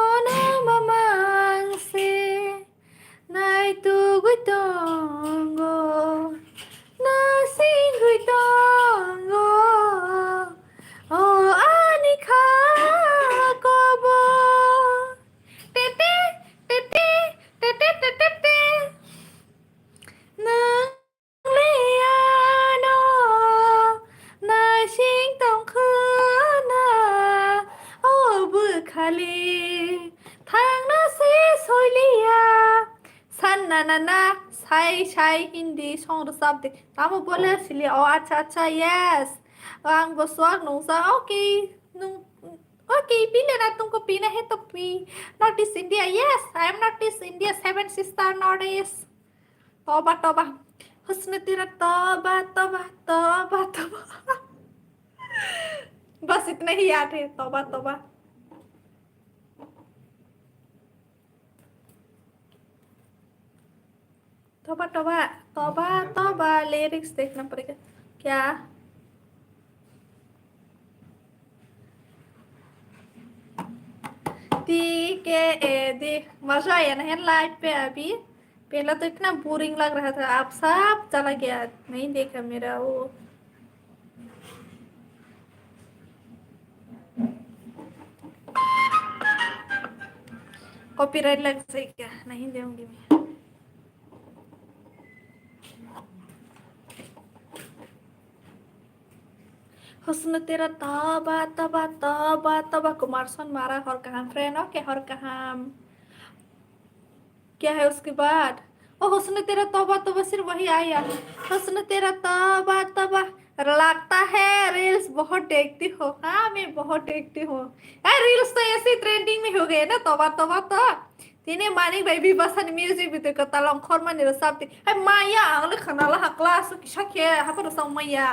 mamang se, nai tu guitongo, nasing guitongo. Oh, Anika, tete, tete, tete, tete, tete. Nang liano, nasing tong khana, oh bukhali, thang na se soilia, san na, sai Hindi song the subject. Kamu boleh sili, oh acha yes. Ang boswag nung sa okay, nung okay, pila na तुमको पीना है तो P. Not East India, yes, I am not East India. 7 sister nowadays. तौबा तौबा हुस्न तेरा तौबा तौबा तौबा तौबा बस इतने ही याद है तौबा तौबा तौबा तौबा तौबा तौबा लिरिक्स देखना पड़ेगा क्या देख मजा आया ना है लाइट पे अभी पहला तो इतना बोरिंग लग रहा था आप सब चला गया नहीं देखा मेरा वो कॉपीराइट लग जाएगा नहीं दूंगी मैं हुस्न तेरा तौबा तौबा तौबा तौबा कुमारसन मारा और कहाँ फ्रेंड ओके और कहाँ क्या है उसके बाद ओ हुस्न तेरा तौबा तौबा सिर्फ वही आया हुस्न तेरा तौबा तौबा लगता है रील्स बहुत देखती हो हाँ मैं बहुत देखती हूँ रील्स तो ऐसे ट्रेंडिंग में हो गए ना तौबा तौबा तो तिने मानिक भाई भी बस म्यूजिक वीडियो का तलम खरमा निर सबते माया आंगले खनाला हकला किसा के हापर सब मैया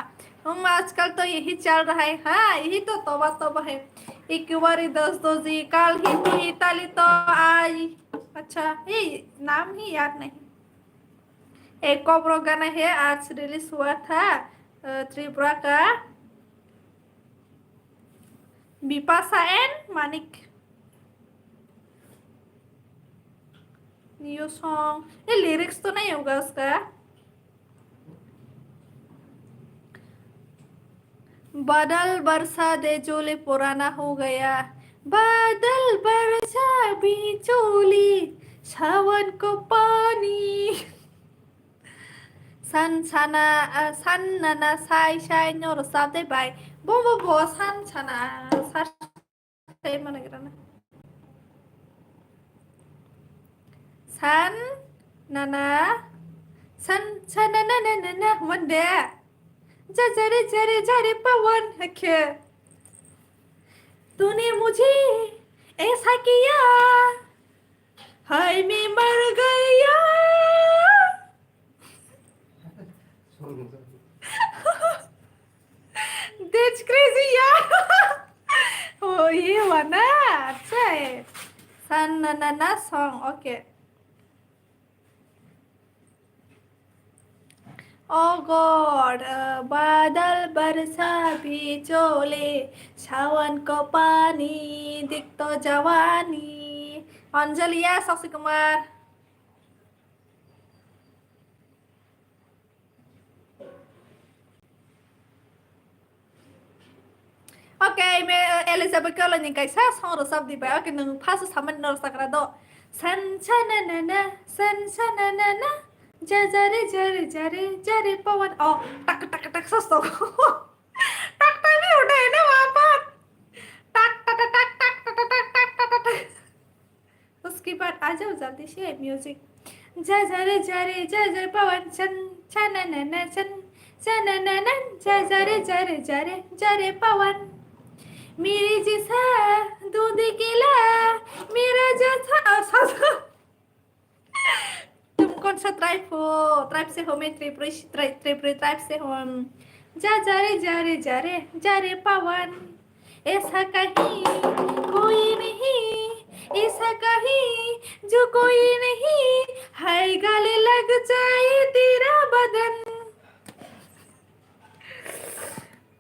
हम आजकल तो यही चल रहा है हाँ यही तो तौबा तौबा है एक बारी 10 दोजी कल ही ताली तो आई अच्छा ये नाम ही याद नहीं एक कॉपरो गाना है आज रिलीज हुआ था त्रिपुरा का Bipasha and Manik new song ये लिरिक्स तो नहीं होगा उसका बादल बरसा दे जोले पुराना हो गया बादल बरसा भी चोली सावन को पानी सान साना साई नोर साथे बाय बो सान साना सार mana gerana san nana san na wanda जरे पवन है तूने मुझे ऐसा किया हाय मैं मर गया That's crazy यार oh ये हुआ ना अच्छा है सन ना सॉन्ग ओके ओ गॉड बादल बरसा भी चोले सावन को पानी दिख तो जवानी Anjali yes Akshay Kumar Ok, me Elizabeth Gillen những cái sát xong rồi xong thì phải cái nâng phát xuất mình nó sạc đó san cha na na na san cha na na na ja ja re pawan oh tak tak tak sos to tak tak भी उठे ना वहाँ पर tak tak tak tak tak tak tak tak tak tak उसके बाद आ जाओ जल्दी से म्यूजिक जा रे पवन सन cha na na na सन cha na na na जा रे पवन मेरे जैसा दूध केला मेरा जैसा तुम कौन सा ट्राइब से हो मैं त्रिपुरी ट्राइब से हूँ जा रे पवन ऐसा कहीं कोई नहीं ऐसा कहीं जो कोई नहीं हाय गले लग जाए तेरा बदन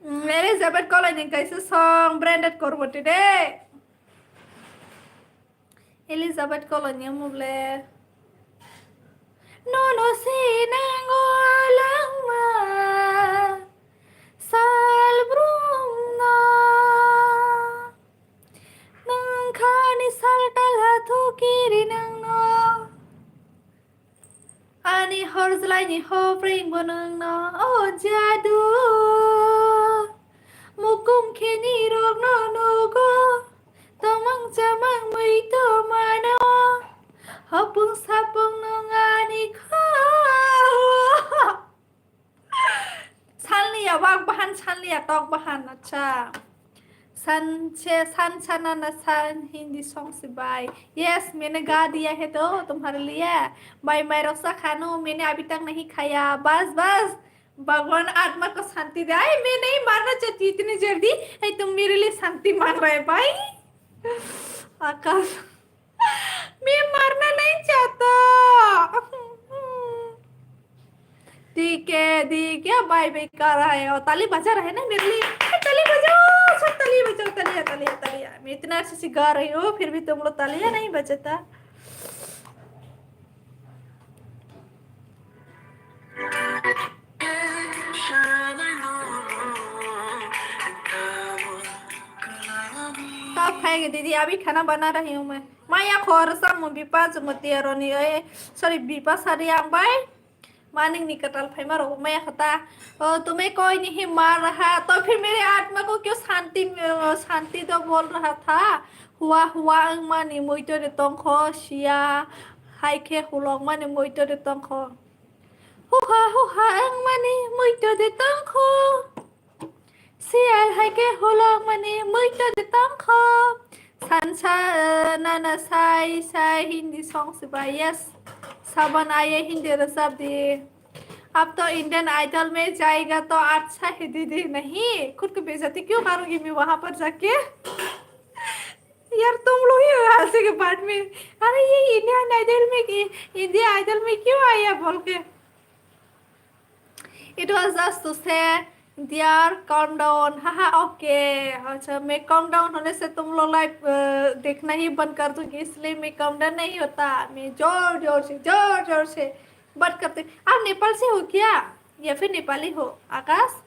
Elizabeth Colin yang kaisa song branded korbote deh Elizabeth Colin yang mulai Nono sinangolangma salbrumna nangkhani saltalhathu kiri nangno ani horzlai ni hovering bonangno oh jadu mukum kini rog no no go tomang jamang mui to mano hopung sapung no ngani kha sanlia wang bahan sanlia tong bahan acha सन छना न सन Hindi song से bye yes मैंने गा दिया है तो तुम्हारे लिए बाय मैं रोसा खानू मैंने अभी तक नहीं खाया बस बस भगवान आत्मा को शांति दे आई मैं नहीं मारना चाहती इतनी जल्दी है तुम मेरे लिए शांति मांग रहे भाई आकाश मैं मारना नहीं चाहता ठीक है बाय बाय कर रहा है और ताली बजा रहा है ना मेरे लिए ताली बजाओ सब ताली बजाओ तालिया तालिया तालिया मैं इतना अच्छे से गा रही हूँ फिर भी तुम लोग तालिया नहीं बजाता कब खाएंगे दीदी अभी खाना बना रही हूँ मैं माया खोर सब बिपा जुमती रोनी सॉरी बिपा सारी आंबाई मानिंग निकटल फेमर हो मैं होता तुम्हें कोई नहीं मार रहा तो फिर मेरे आत्मा को क्यों शांति तो बोल रहा था हुआ मानी मुइतो रे तंखो शिया हाइखे हुलोंग मानी मुइतो रे तंखो हुआ मानी मुइतो रे तंखो शिया हाइखे हुलोंग मानी मुइतो रे तंखो संसा नाना साई हिंदी सॉन्ग से बायस सावन आए हिंदी रसब दी अब तो इंडियन आइडल में जाएगा तो अच्छा है दीदी नहीं खुद को बेइज्जती क्यों करूंगी मैं वहां पर जाके यार तुम लोग ही हंसे के बाद में अरे ये इंडिया आइडल में क्यों आया बोल के इट वाज जस्ट टू से डियर calm down हाहा ओके अच्छा मैं calm down होने से तुम लोग लाइव देखना ही बंद कर दूंगी इसलिए मैं calm down नहीं होता मैं जोर से बात करते आप नेपाल से हो क्या या फिर नेपाली हो Akash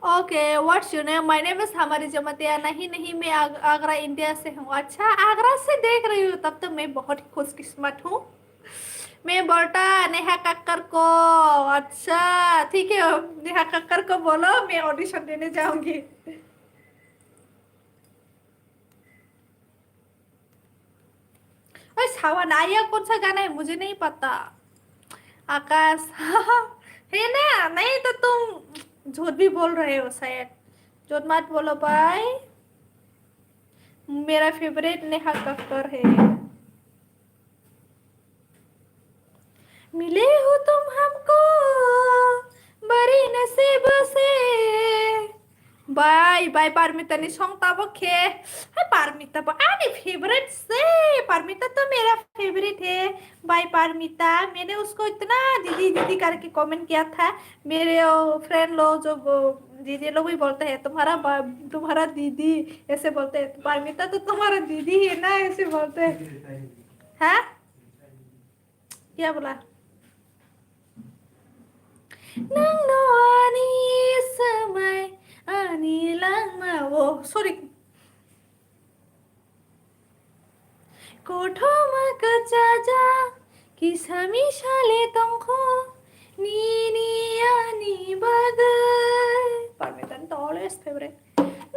okay what's your name my name is हमारी जमतिया नहीं मैं आगरा इंडिया से हूँ अच्छा आगरा से देख रही हूँ तब तो मैं बहुत ही खुशकिस्मत हूँ मैं बेटा नेहा कक्कर को अच्छा ठीक है नेहा कक्कर को बोलो मैं ऑडिशन देने जाऊंगी ओए सावन आया कौन सा गाना है मुझे नहीं पता आकाश है ना नहीं तो तुम झूठ भी बोल रहे हो शायद झूठ मत बोलो भाई मेरा फेवरेट नेहा कक्कर है मिले हो तुम हमको बड़ी नसीब से बाय बाय पारमिता ने सॉन्ग तब खे है पारमिता आने फेवरेट से पारमिता तो मेरा फेवरेट है बाय पारमिता मैंने उसको इतना दीदी दीदी करके कमेंट किया था मेरे फ्रेंड लोग जो दीदी लोग भी बोलते हैं तुम्हारा दीदी ऐसे बोलते हैं पारमिता तो तुम्हारा दीदी है ना ऐसे बोलते हैं हाँ क्या बोला नंगनो आनी समय आनी lama वो sorry कोठोमा कचाजा किसामी शाले तंखो नी आनी bagai Parmesan तो always favorite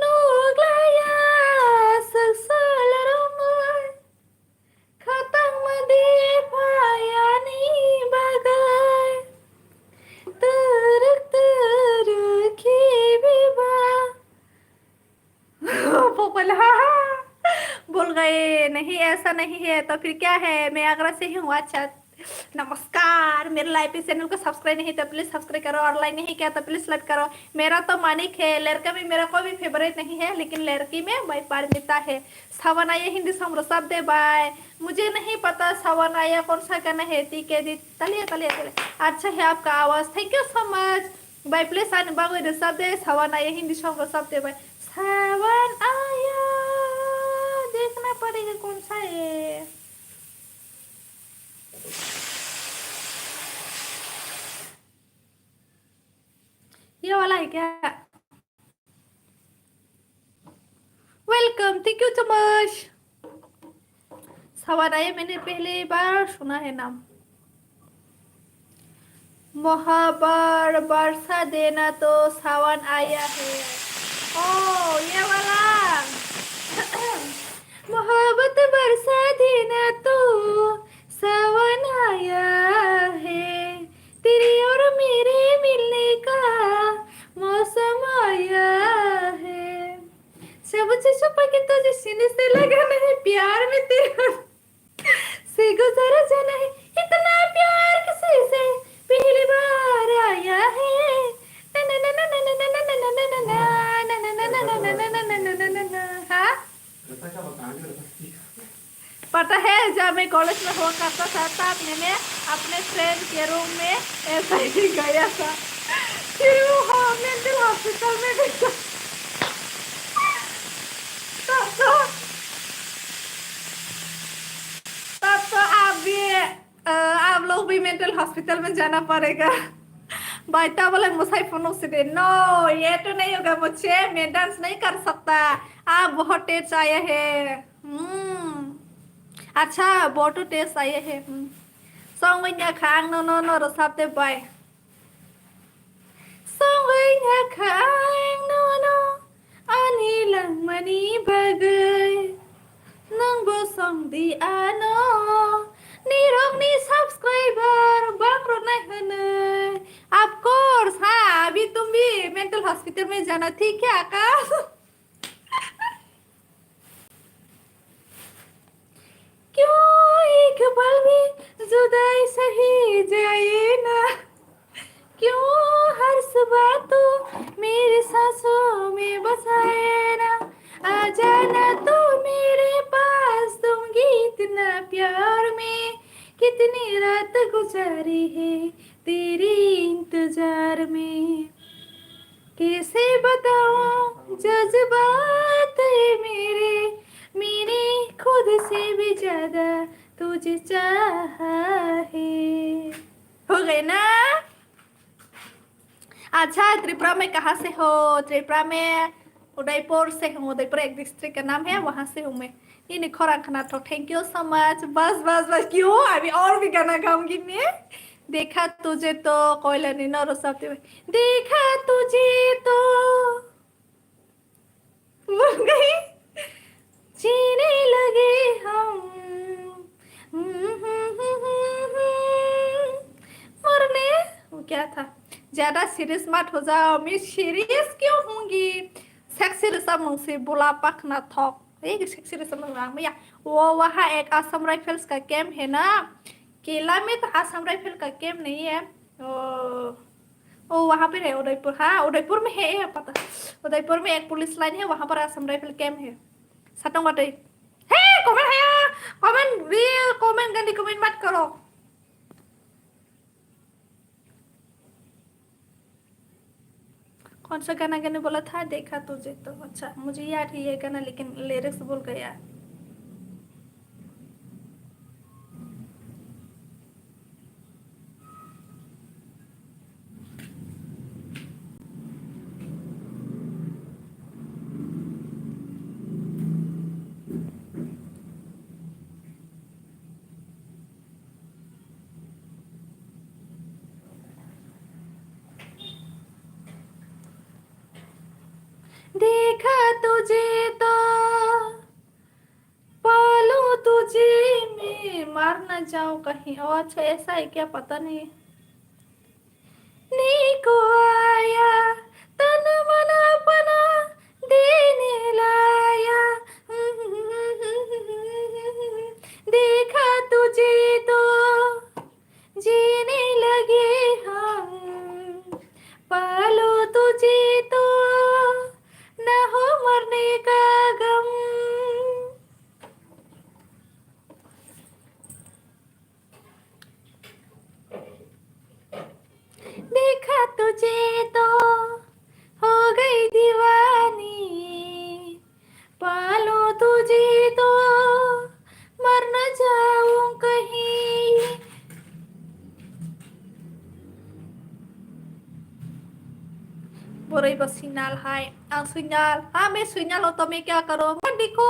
Nuglaya seselarumai Katang madi payani bagai Teruk ki biba पोपला बोल गए नहीं ऐसा नहीं है तो फिर क्या है मैं आगरा से ही हूँ अच्छा नमस्कार मेरे लाइव पे चैनल को सब्सक्राइब नहीं तो प्लीज सब्सक्राइब करो और लाइक नहीं किया तो प्लीज लाइक करो मेरा तो मानिक है लड़का में मेरा कोई भी फेवरेट नहीं है लेकिन लड़की में बाई पारमिता है सवनाया हिंदी समरो सब दे बाय मुझे नहीं पता सवनाया कौन सा गाना है ठीक है दी तलिए तलिए तलिए अच्छा है आपका आवाज thank you so much bye please आने बागो सब दे सवनाया हिंदी समरो सब दे बाय सावन आया देखना पड़ेगा कौन सा है ये वाला है क्या welcome thank you so much सावन आया मैंने पहले बार सुना है नाम महाबार बरसा देना तो सावन आया है ओ ये वाला मोहब्बत बरसा देना तो सावन आया है तेरी और मेरे मिलने का मौसम आया है सबसे छुपा के तुझे सीने से लगाना है प्यार में तेरा से गुजर जाना है इतना प्यार किसी से पहली बार आया है हाँ पता है जब मैं कॉलेज में हुआ करता था तब मैंने अपने फ्रेंड के रूम में ऐसा ही गया था फिर वो मेंटल हॉस्पिटल में गया तब तो आप लोग भी मेंटल हॉस्पिटल में जाना पड़ेगा बाइटा बोले मुझे फोन से दे नो ये तो नहीं होगा मुझे मैं डांस नहीं कर सकता आप बहुत टेस्ट आए हैं अच्छा बहुत टेस्ट आए हैं song với nhà khang no rồi sắp tới bài song với nhà khang no ani lang mani bagai nang bo song di ano ni rong ni subscriber bang ro nahi hane of course हाँ अभी तुम भी mental hospital में जाना ठीक है आकाश क्यों एक पल भी जुदाई सही जाए ना क्यों हर सुबह तो मेरे सांसों में बसाए ना आ जाना तो मेरे पास दूंगी इतना प्यार में कितनी रात गुजारी है तेरी इंतजार में कैसे बताऊं जज्बात है मेरे खुद से भी ज्यादा तुझे चाहा है हो गए ना अच्छा त्रिपुरा में कहाँ से हो त्रिपुरा में उदयपुर से हूँ उदयपुर एक डिस्ट्रिक्ट का नाम है वहाँ से हूँ मैं ये निखोर रखना तो थैंक यू सो मच बस क्यों अभी और भी गाना गाऊंगी मैं देखा तुझे तो कोयला नीना और सब देखा तुझे तो भूल गई जीने लगे हम मरने वो क्या था ज्यादा सीरियस मत हो जाओ मैं सीरियस क्यों होंगी सेक्सी रसम से बुला पकना थक एक सेक्सी रसम में वो वहाँ एक असम राइफल्स का कैंप है ना केला में तो आसाम राइफल का कैंप नहीं है। ओ वहां पे है उदयपुर। हाँ उदयपुर में है पता। उदयपुर में एक पुलिस लाइन है, वहां पर आसाम राइफल कैंप है। सातों बाटे हे कमेंट है, कमेंट रियल कमेंट, गंदी कमेंट मत करो। कौन सा गाना गाने बोला था? देखा तुझे तो। अच्छा मुझे याद है ये गाना, लेकिन लिरिक्स भूल गया। देखा तुझे तो पालू तुझे मैं मार ना जाऊं कहीं। ओ अच्छा ऐसा है क्या? पता नहीं। नीको आया तन मन अपना देने लाया, देखा तुझे तो जीने लगे हम, पालो तुझे तो न हो मरने का गम। देखा तुझे तो हो गई दीवानी, पालो तुझे तो मर न जाऊं कहीं। बोरे बस सिग्नल है सिग्नल। हाँ मैं सिग्नल हो तो मैं क्या करूँ? मत देखो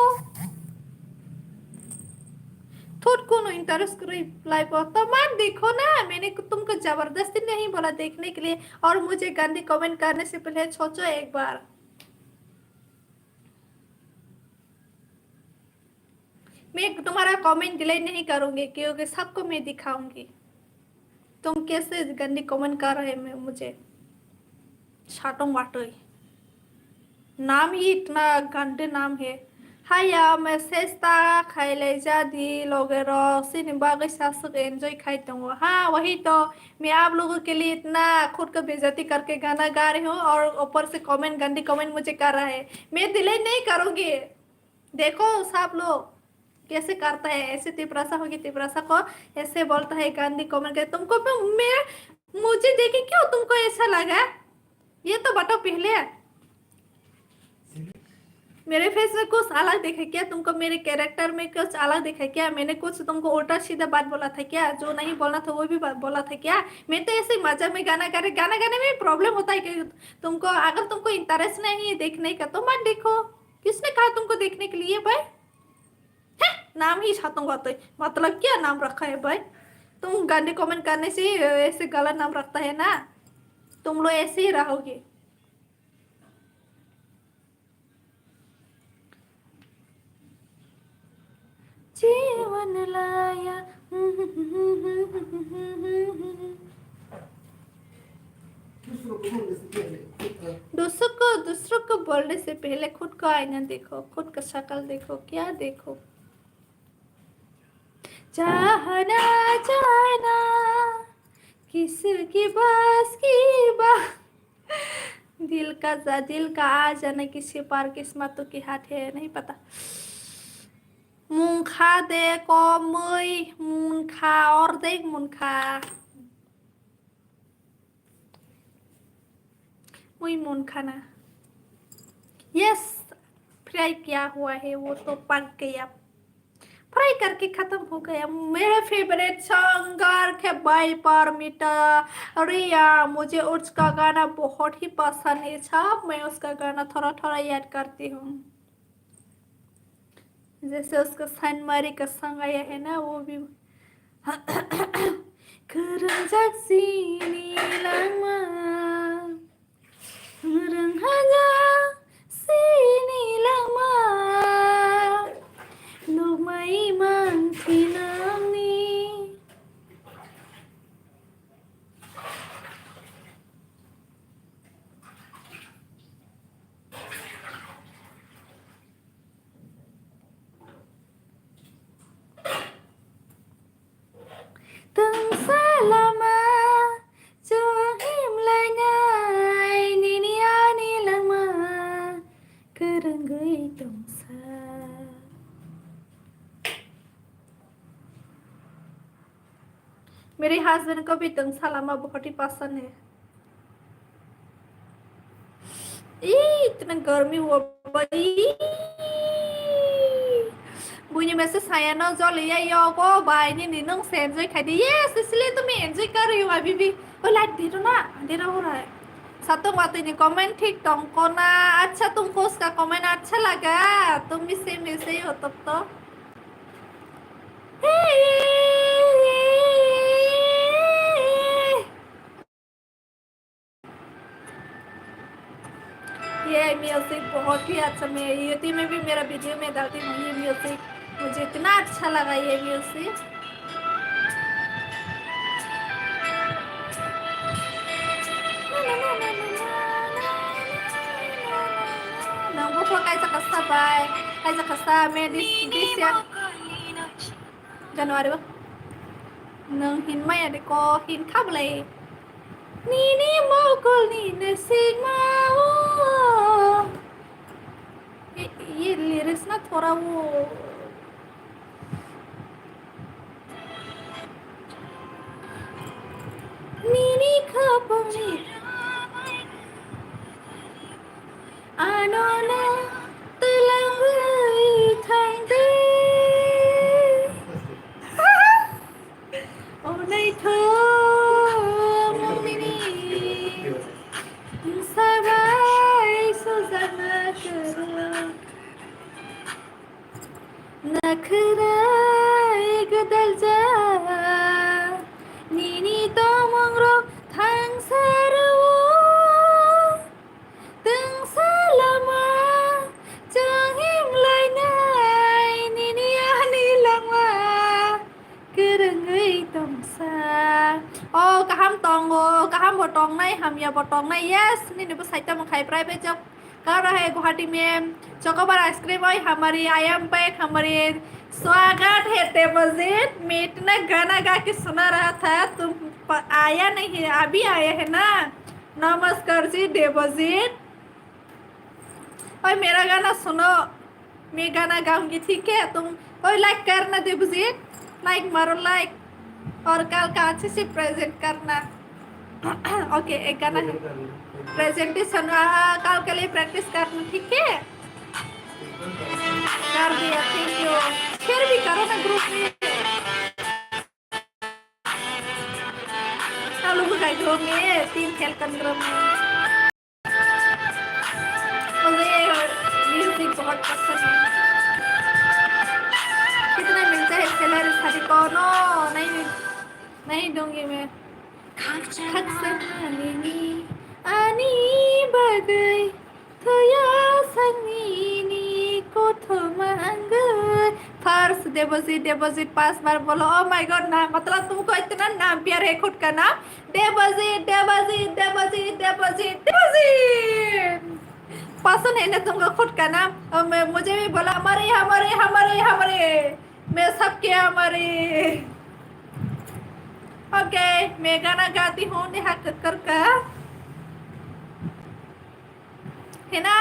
थोड़ा को इंटरेस्ट रिप्लाई पर तो मत देखो ना। मैंने तुमको जबरदस्ती नहीं बोला देखने के लिए। और मुझे गंदी कमेंट करने से पहले सोचो एक बार। मैं तुम्हारा कमेंट डिलीट नहीं करूंगी, क्योंकि सबको मैं दिखाऊंगी तुम कैसे गंदी कमेंट कर रहे हैं मुझे। छाटों वाटो नाम ही इतना गंदे नाम है। हाया मैसेज ता खाइले जादी लोगे रो सिनेमा कैसा एंजॉय खाई हूँ। हाँ वही तो, मैं आप लोगों के लिए इतना खुद का बेइज्जती करके गाना गा रही हूँ और ऊपर से कमेंट गंदी कमेंट मुझे कर रहा है। मैं डिलीट नहीं करूंगी। देखो सब लोग कैसे करता है। ऐसे तिपरासा होगी, तिपरासा को ऐसे बोलता है गंदी कमेंट कर। तुमको मैं मुझे देखे क्यों तुमको ऐसा लगा? ये तो बताओ पहले। मेरे फेस में कुछ अलग दिखे क्या तुमको? मेरे कैरेक्टर में कुछ अलग दिखे क्या? मैंने कुछ तुमको उल्टा सीधा बात बोला था क्या? जो नहीं बोलना था वो भी बात बोला था क्या? मैं तो ऐसे मजा में गाना गा रहे। गाना गाने में प्रॉब्लम होता है कि तुमको अगर तुमको इंटरेस्ट नहीं है देखने का तो मत देखो। किसने कहा तुमको देखने के लिए भाई? नाम ही छातूंगा तो मतलब क्या नाम रखा है भाई? तुम गंदे कमेंट करने से ऐसे गलत नाम रखता है ना, तुम लोग ऐसे ही रहोगे। जीवन लाया दूसरों को बोलने से पहले खुद को आईना देखो, खुद का शक्ल देखो। क्या देखो? चाहना चाहना किसकी बास की बात, दिल का आ जाना किसी पार किस्मतों के हाथ है। नहीं पता। मुंखा देखो मुई मुंखा और देख मुंखा मुई मुंखा ना। यस फ्राई किया हुआ है वो तो पक गया, फ्राई करके खत्म हो गया। मेरा फेवरेट सिंगर है बाई परमिता रिया। मुझे उसका गाना बहुत ही पसंद है। सब मैं उसका गाना थोड़ा थोड़ा याद करती हूँ। जैसे उसका सनमारी का संग आया है ना वो भी। Kerajak sini lama, Renghaja sini lama, Lumai mangkinami. मेरे हस्बैंड को भी दंसा लामा बहुत ही पसंद है। इतना गर्मी हुआ भाई, बुझे में से साया ना जो लिया यो को भाई ने निनंग से एंजॉय खाई दी। यस, इसलिए तो मैं एंजॉय कर रही हूँ अभी भी। ओ लाइट दे दो ना, अंधेरा हो रहा है। सातों बातें ने कमेंट ठीक तुमको ना, अच्छा तुमको उसका कमेंट अच्छा लगा, तुम भी सेम ऐसे ही हो तब तो। ये म्यूजिक बहुत ही अच्छा, मैं यूट्यूब में भी मेरा वीडियो में डालती हूँ ये म्यूजिक, मुझे इतना अच्छा लगा ये music. नंगौखौ kaisa kasabai, kaisa kasame this year January ba? Nang hin mai adiko hin kablay. Nini mokol ni nasigma. ये लिरिक्स ना थोड़ा वो नीनी खपनी आनोना तेlang thang đi ô nay thơ mong mini sabai suzana kara nakrai gadal ja nini to mongro thang sarawo từng selama jangan lainai nini ani lama kerengai tongsa oh kaham tongo kaham botong nai ham ya botong nai yes ini nih site में खाई private जब कर रहे हैं गुवाहाटी में chocobar ice cream और हमारी I am pack हमारी स्वागत है देवजीत। मैं इतना गाना गा के सुना रहा था, तुम आया नहीं है, अभी आया है ना। नमस्कार जी देवजीत, और मेरा गाना सुनो, मैं गाना गाऊंगी ठीक है, तुम और लाइक करना देवजीत, लाइक मारो लाइक और कल का अच्छे से प्रेजेंट करना। ओके एक गाना है प्रेजेंटेशन कल के लिए प्रैक्टिस करना ठीक है। कर दिया, थैंक यू, शेयर भी करो ना ग्रुप में। चलो बुझाई दो मैं टीम खेल कर ग्रुप में, मुझे म्यूजिक बहुत पसंद है। कितना मिलता है सैलरी सारी को? नो नहीं दूंगी मैं। खक्सनानी ani bagai thoya sangini ko thomanggur first Devjit 5 बार बोलो। ओ माय गॉड ना, मतलब तुमको इतना नाम प्यार है खुद का नाम देवजीत पसंद है ना तुमको खुद का नाम। और मुझे भी बोला हमारे मैं सबके हमारे। ओके मैं गाना गाती हूँ नेहा कक्कर का है ना।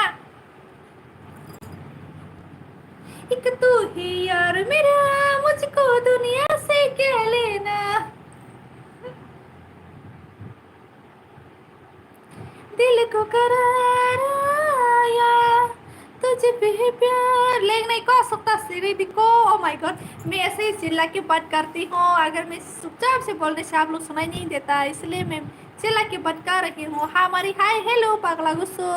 एक तू ही यार मेरा, मुझको दुनिया से क्या लेना, दिल को करार आया तुझे पे प्यार, लेकिन नहीं कह सकता सिरी दिको। ओ माय गॉड, मैं ऐसे ही चिल्ला के बात करती हूँ, अगर मैं चुपचाप से बोलने से आप लोग सुनाई नहीं देता, इसलिए मैं चिल्ला के बात कर रही हूँ। हमारी हाय हेलो पगला गुस्सो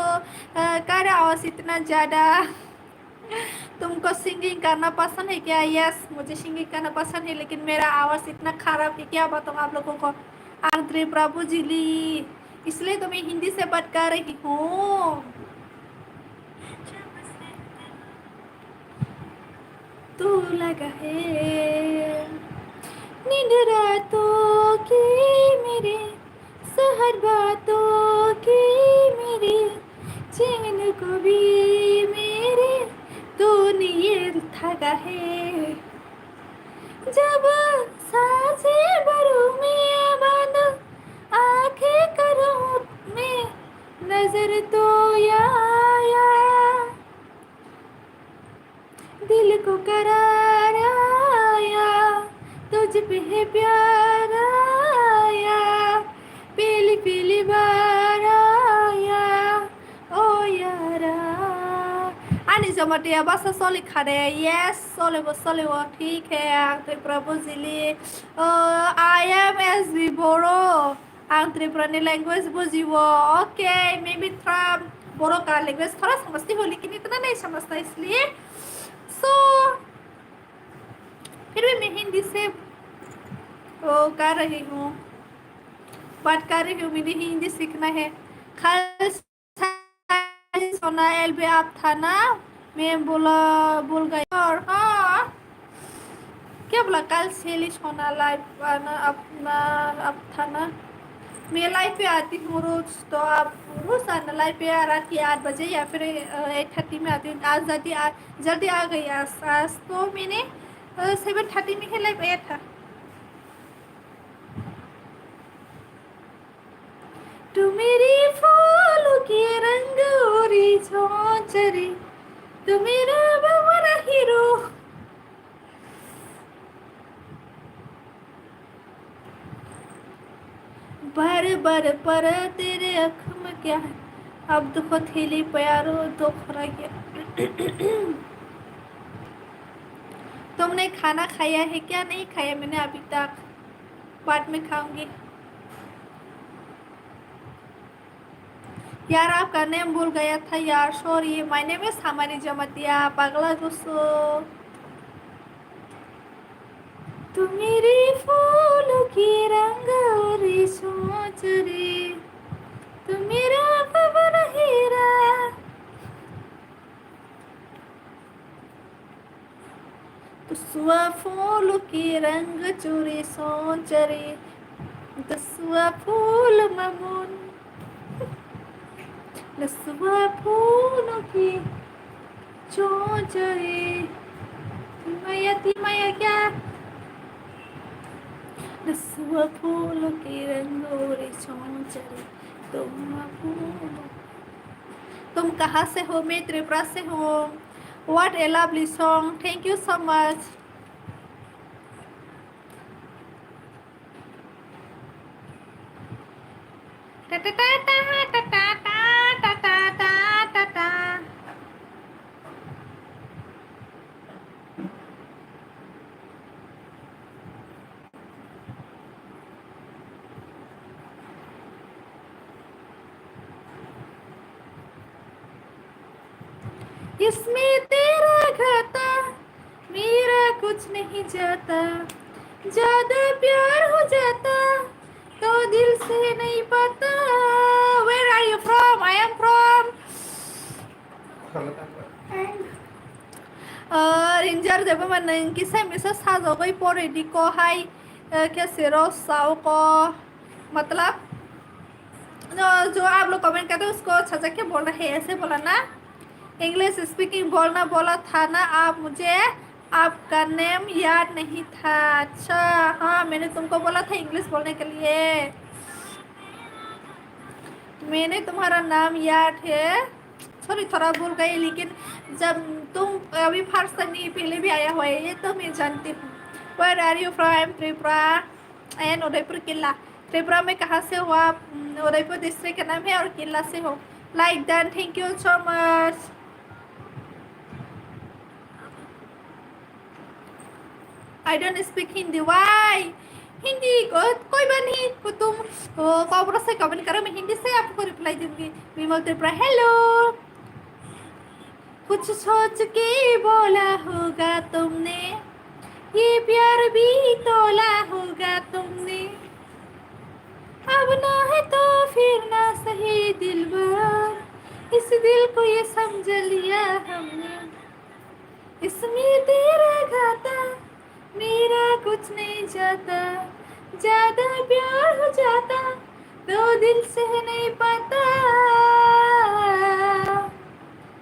कर आवाज इतना ज़्यादा। तुमको सिंगिंग करना पसंद है क्या? यस मुझे सिंगिंग करना पसंद है, लेकिन मेरा आवाज़ इतना खराब है क्या बताऊँ आप लोगों को। आंध्रे प्रभु जिली, इसलिए तो मैं हिंदी से बात कर रही हूँ। तू लगा है नींद रातों की मेरे, सहर बातों की मेरे, चैन को भी मेरे तूने ये ठगा है। जब सांसें भरूं मैं बंद आंखें करूं मैं, नजर तो आया दिल को करार आया तुझ पे है प्यार जमातिया बस सोली खारे यस सोले वो ठीक है आं त्रिपुरा बुजिली I am S B Boro आं त्रिपुरानी लैंग्वेज बुझी वो ओके मे बी थोड़ा बोरो का लैंग्वेज थोड़ा समझती हूँ लेकिन इतना नहीं समझता इसलिए सो फिर भी मैं हिंदी से वो कर रही हूँ बात कर रही हूँ मुझे हिंदी सीखना है कल सोना एल भी आप था ना मैं बोल गई और हाँ क्या बोला कल सेली सोना लाइव आना अपना अब था ना मैं लाइव पे आती हूँ रोज तो आप रोज आना लाइव पे आ रात के 8 बजे या फिर 8:30 में आती हूँ आज जल्दी आ गई आज तो मैंने 7:30 में ही लाइव आया था तू मेरी फूलों के रंग और चौचरी तू मेरा बड़ा हीरो बार बार पर तेरे अख में क्या है अब दुख थैली प्यारो दुख रह गया तुमने खाना खाया है क्या नहीं खाया मैंने अभी तक बाद में खाऊंगी यार आपका नेम भूल गया था यार सॉरी माय नेम इज हमारी जमतिया पगला गुस्सो तू मेरी फूलों की रंग और सोच रे तू मेरा खबर हीरा तू सुआ फूलों की रंग चोरी सोच रे तू सुआ फूल ममून नसुआ फूलों की चोचरे माया क्या नसुआ फूलों की रंगोरे चोचरे तुम कहाँ से हो मैं त्रिपुरा से हूँ What a lovely song thank you so much ta ta ta ta ta ta ta ta ta ta ta इसमें तेरा घाटा मेरा कुछ नहीं जाता ज्यादा प्यार हो जाता तो दिल से नहीं पता Where are you from? I am from Ringer जब मैंने किसे मिसे साजोगई पोरेडी को हाई कैसे रोसाओ को मतलब जो आप लोग कमेंट करते हैं उसको अच्छा क्या बोल रहे हैं ऐसे बोला ना इंग्लिश स्पीकिंग बोला था ना आप मुझे आपका नेम याद नहीं था अच्छा हाँ मैंने तुमको बोला था इंग्लिश बोलने के लिए मैंने तुम्हारा नाम याद है सॉरी थोड़ा भूल गई लेकिन जब तुम अभी फर्स्ट टाइम नहीं पहले भी आया हुआ है ये तो मैं जानती हूँ Where are you from? Tripura and Udaipur Killa Tripura में कहाँ से हो आप उदयपुर डिस्ट्रिक्ट का नाम है और किला से हो like that thank you so much I don't speak Hindi why Hindi को कोई बात नहीं को तुम कॉपरा से कमेंट करो मैं हिंदी से आपको रिप्लाई दूंगी विमल त्रिपुरा हेलो कुछ सोच के बोला होगा तुमने ये प्यार भी तोला होगा तुमने अब ना है तो फिर ना सही दिलबर इस दिल को ये समझ लिया हमने इसमें तेरा घाटा मेरा कुछ नहीं जाता ज्यादा प्यार हो जाता तो दिल से नहीं पता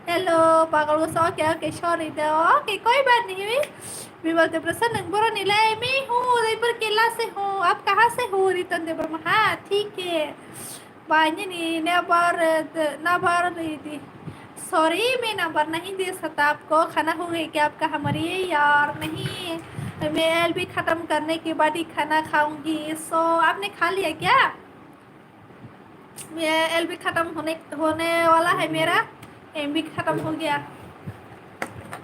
हेलो पागल को सौ क्या ओके सॉरी तो ओके कोई बात नहीं हुई विमल त्रिपुरा से बोरा नीला मैं हूँ उदयपुर किला से हूँ आप कहाँ से हो रितन देवर हाँ ठीक है बाइने नहीं नंबर रही थी सॉरी मैं नंबर नहीं दे सकता आपको खाना हो गई क्या आपका हमारी यार नहीं मैं एल भी ख़त्म करने के बाद ही खाना खाऊंगी सो आपने खा लिया क्या मैं एल भी ख़त्म होने वाला है मेरा एम भी ख़त्म हो गया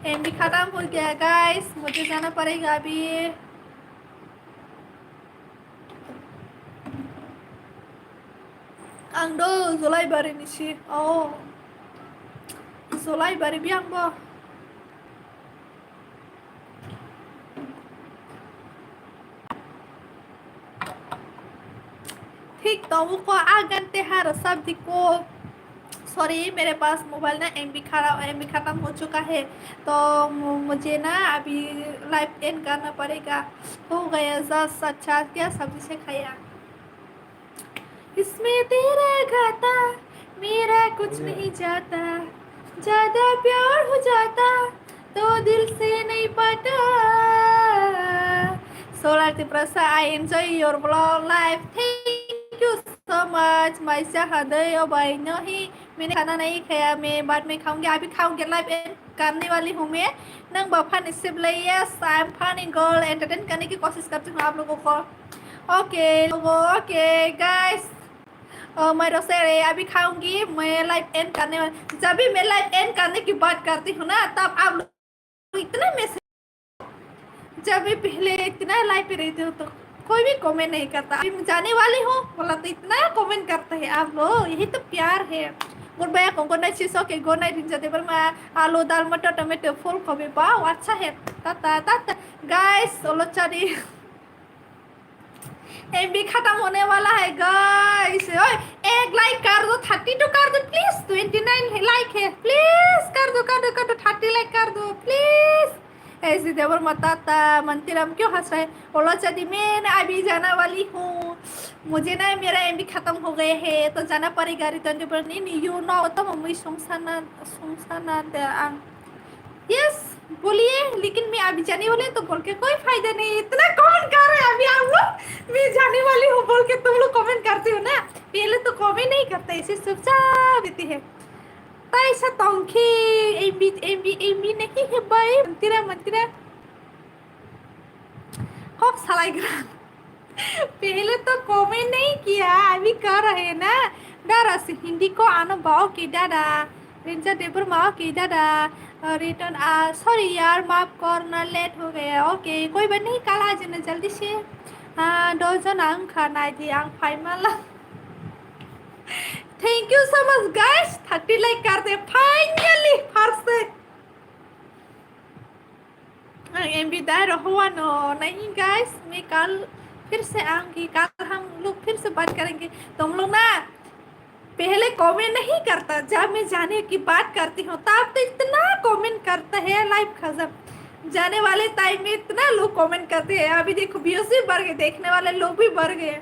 एमबी खत्म हो गया गाइस, मुझे जाना पड़ेगा अभी। आंदो जुलाई बारी निशी ओ जुलाई बारी भी आंबो ठीक तो वो को आगंते हर सब को सॉरी मेरे पास मोबाइल ना एमबी ख़त्म हो चुका है, तो मुझे ना अभी लाइव एंड करना पड़ेगा। हो गया जस अच्छा क्या सब्जी से खाया, इसमें तेरा घाटा मेरा कुछ नहीं जाता, ज़्यादा प्यार हो जाता तो दिल से नहीं पता। Solar Tiprasa, I enjoy your vlog live. Thank you so much. मैं सहदय और भाई नहीं, मैंने खाना नहीं खाया, मैं बाद में खाऊंगी, अभी खाऊंगी। लाइव एंड करने वाली हूँ मैं। नंग बाफान इससे बुलाइए, साइम फानी गर्ल एंटरटेन करने की कोशिश करती हूँ आप लोगों को। ओके लोगों, ओके गाइस, मैं रोसे अभी खाऊंगी, मैं लाइव एंड करने वाली। जब भी मैं लाइव एंड करने की बात करती हूँ ना, तब आप लोग इतना मैसेज, जब भी पहले इतना लाइव पे रहते हो तो कोई भी कमेंट नहीं करता, अभी मैं जाने वाली हूँ बोला तो इतना कमेंट करते हैं आप लोग, यही तो प्यार है। गुड बाय को गुड नाइट शीशो के गुड नाइट हिंसा टेबल में आलू दाल मटर टमाटो फूल गोभी वाह अच्छा है। ताता ताता गाइस सोलो चली एमबी खत्म होने वाला है गाइस। एक लाइक कर दो, 32 कर दो प्लीज, 29 लाइक है प्लीज, कर दो 30 लाइक कर दो प्लीज। ऐसे देवर मताता मंतिरम क्यों हंस रहे बोलो चली, मैं अभी जाना वाली हूँ, मुझे ना मेरा एमबी खत्म हो गए हैं तो जाना पड़ेगा रिटर्न पर नहीं यू नो तो मम्मी सुनसाना यस बोलिए, लेकिन मैं अभी जाने वाली हूँ तो बोल के कोई फायदा नहीं, इतना कौन कर रहे हैं अभी आप लोग, मैं जाने वाली हूँ बोल के तुम लोग कमेंट करते हो ना, पहले तो कमेंट नहीं करते, ऐसे चुपचाप देती है। पैसा तोंखी एमबी नहीं है भाई, मंतिरा खूब सलाइग्रा पहले तो कमेंट नहीं किया, अभी कर रहे हैं ना। दादा से हिंदी को आना बाओ की दादा रिंजा देवर माओ की दादा रिटर्न सॉरी यार माफ करना लेट हो गया। ओके कोई बात नहीं, कल आ जाना जल्दी से। हाँ 2 जन आंग खाना थी आंग five Mala. Thank you so much guys, 30 like कर दे फाइनली फर्स्ट से। एमबी दार हुआ नो नहीं गाइस, मैं कल फिर से आऊंगी, कल हम लोग फिर से बात करेंगे। तुम लोग ना पहले कमेंट नहीं करता, जब मैं जाने की बात करती हूँ तब तो इतना कमेंट करता है, लाइव खत्म जाने वाले टाइम में इतना लोग कमेंट करते हैं। अभी देखो व्यूज भी बढ़ गए, देखने वाले लोग भी बढ़ गए,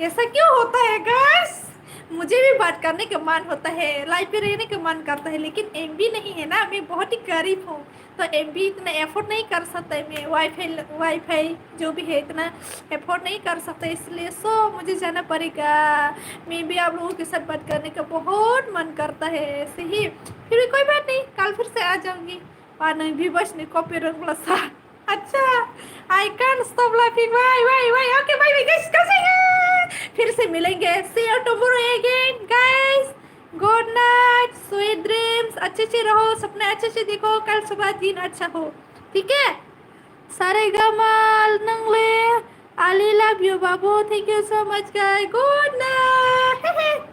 ऐसा क्यों होता है गाइस? मुझे भी बात करने का मन होता है, लाइव पे रहने का मन करता है, लेकिन एमबी नहीं है ना, मैं बहुत ही गरीब हूँ तो एमबी इतना एफोर्ड नहीं कर सकता है, मैं वाईफाई जो भी है इतना एफोर्ड नहीं कर सकता, इसलिए सो मुझे जाना पड़ेगा। मैं भी आप लोगों के साथ बात करने का बहुत मन करता है ऐसे ही, फिर भी कोई बात नहीं, कल फिर से आ जाऊंगी। और नहीं भी बस नहीं कॉपी रंग सा अच्छा I can stop laughing why okay bye guys, फिर से मिलेंगे, see you tomorrow again guys, good night sweet dreams, अच्छे से रहो, सपने अच्छे से देखो, कल सुबह दिन अच्छा हो, ठीक है। सारे गमाल नंगले आई लव यू बाबू, thank you so much guys, good night.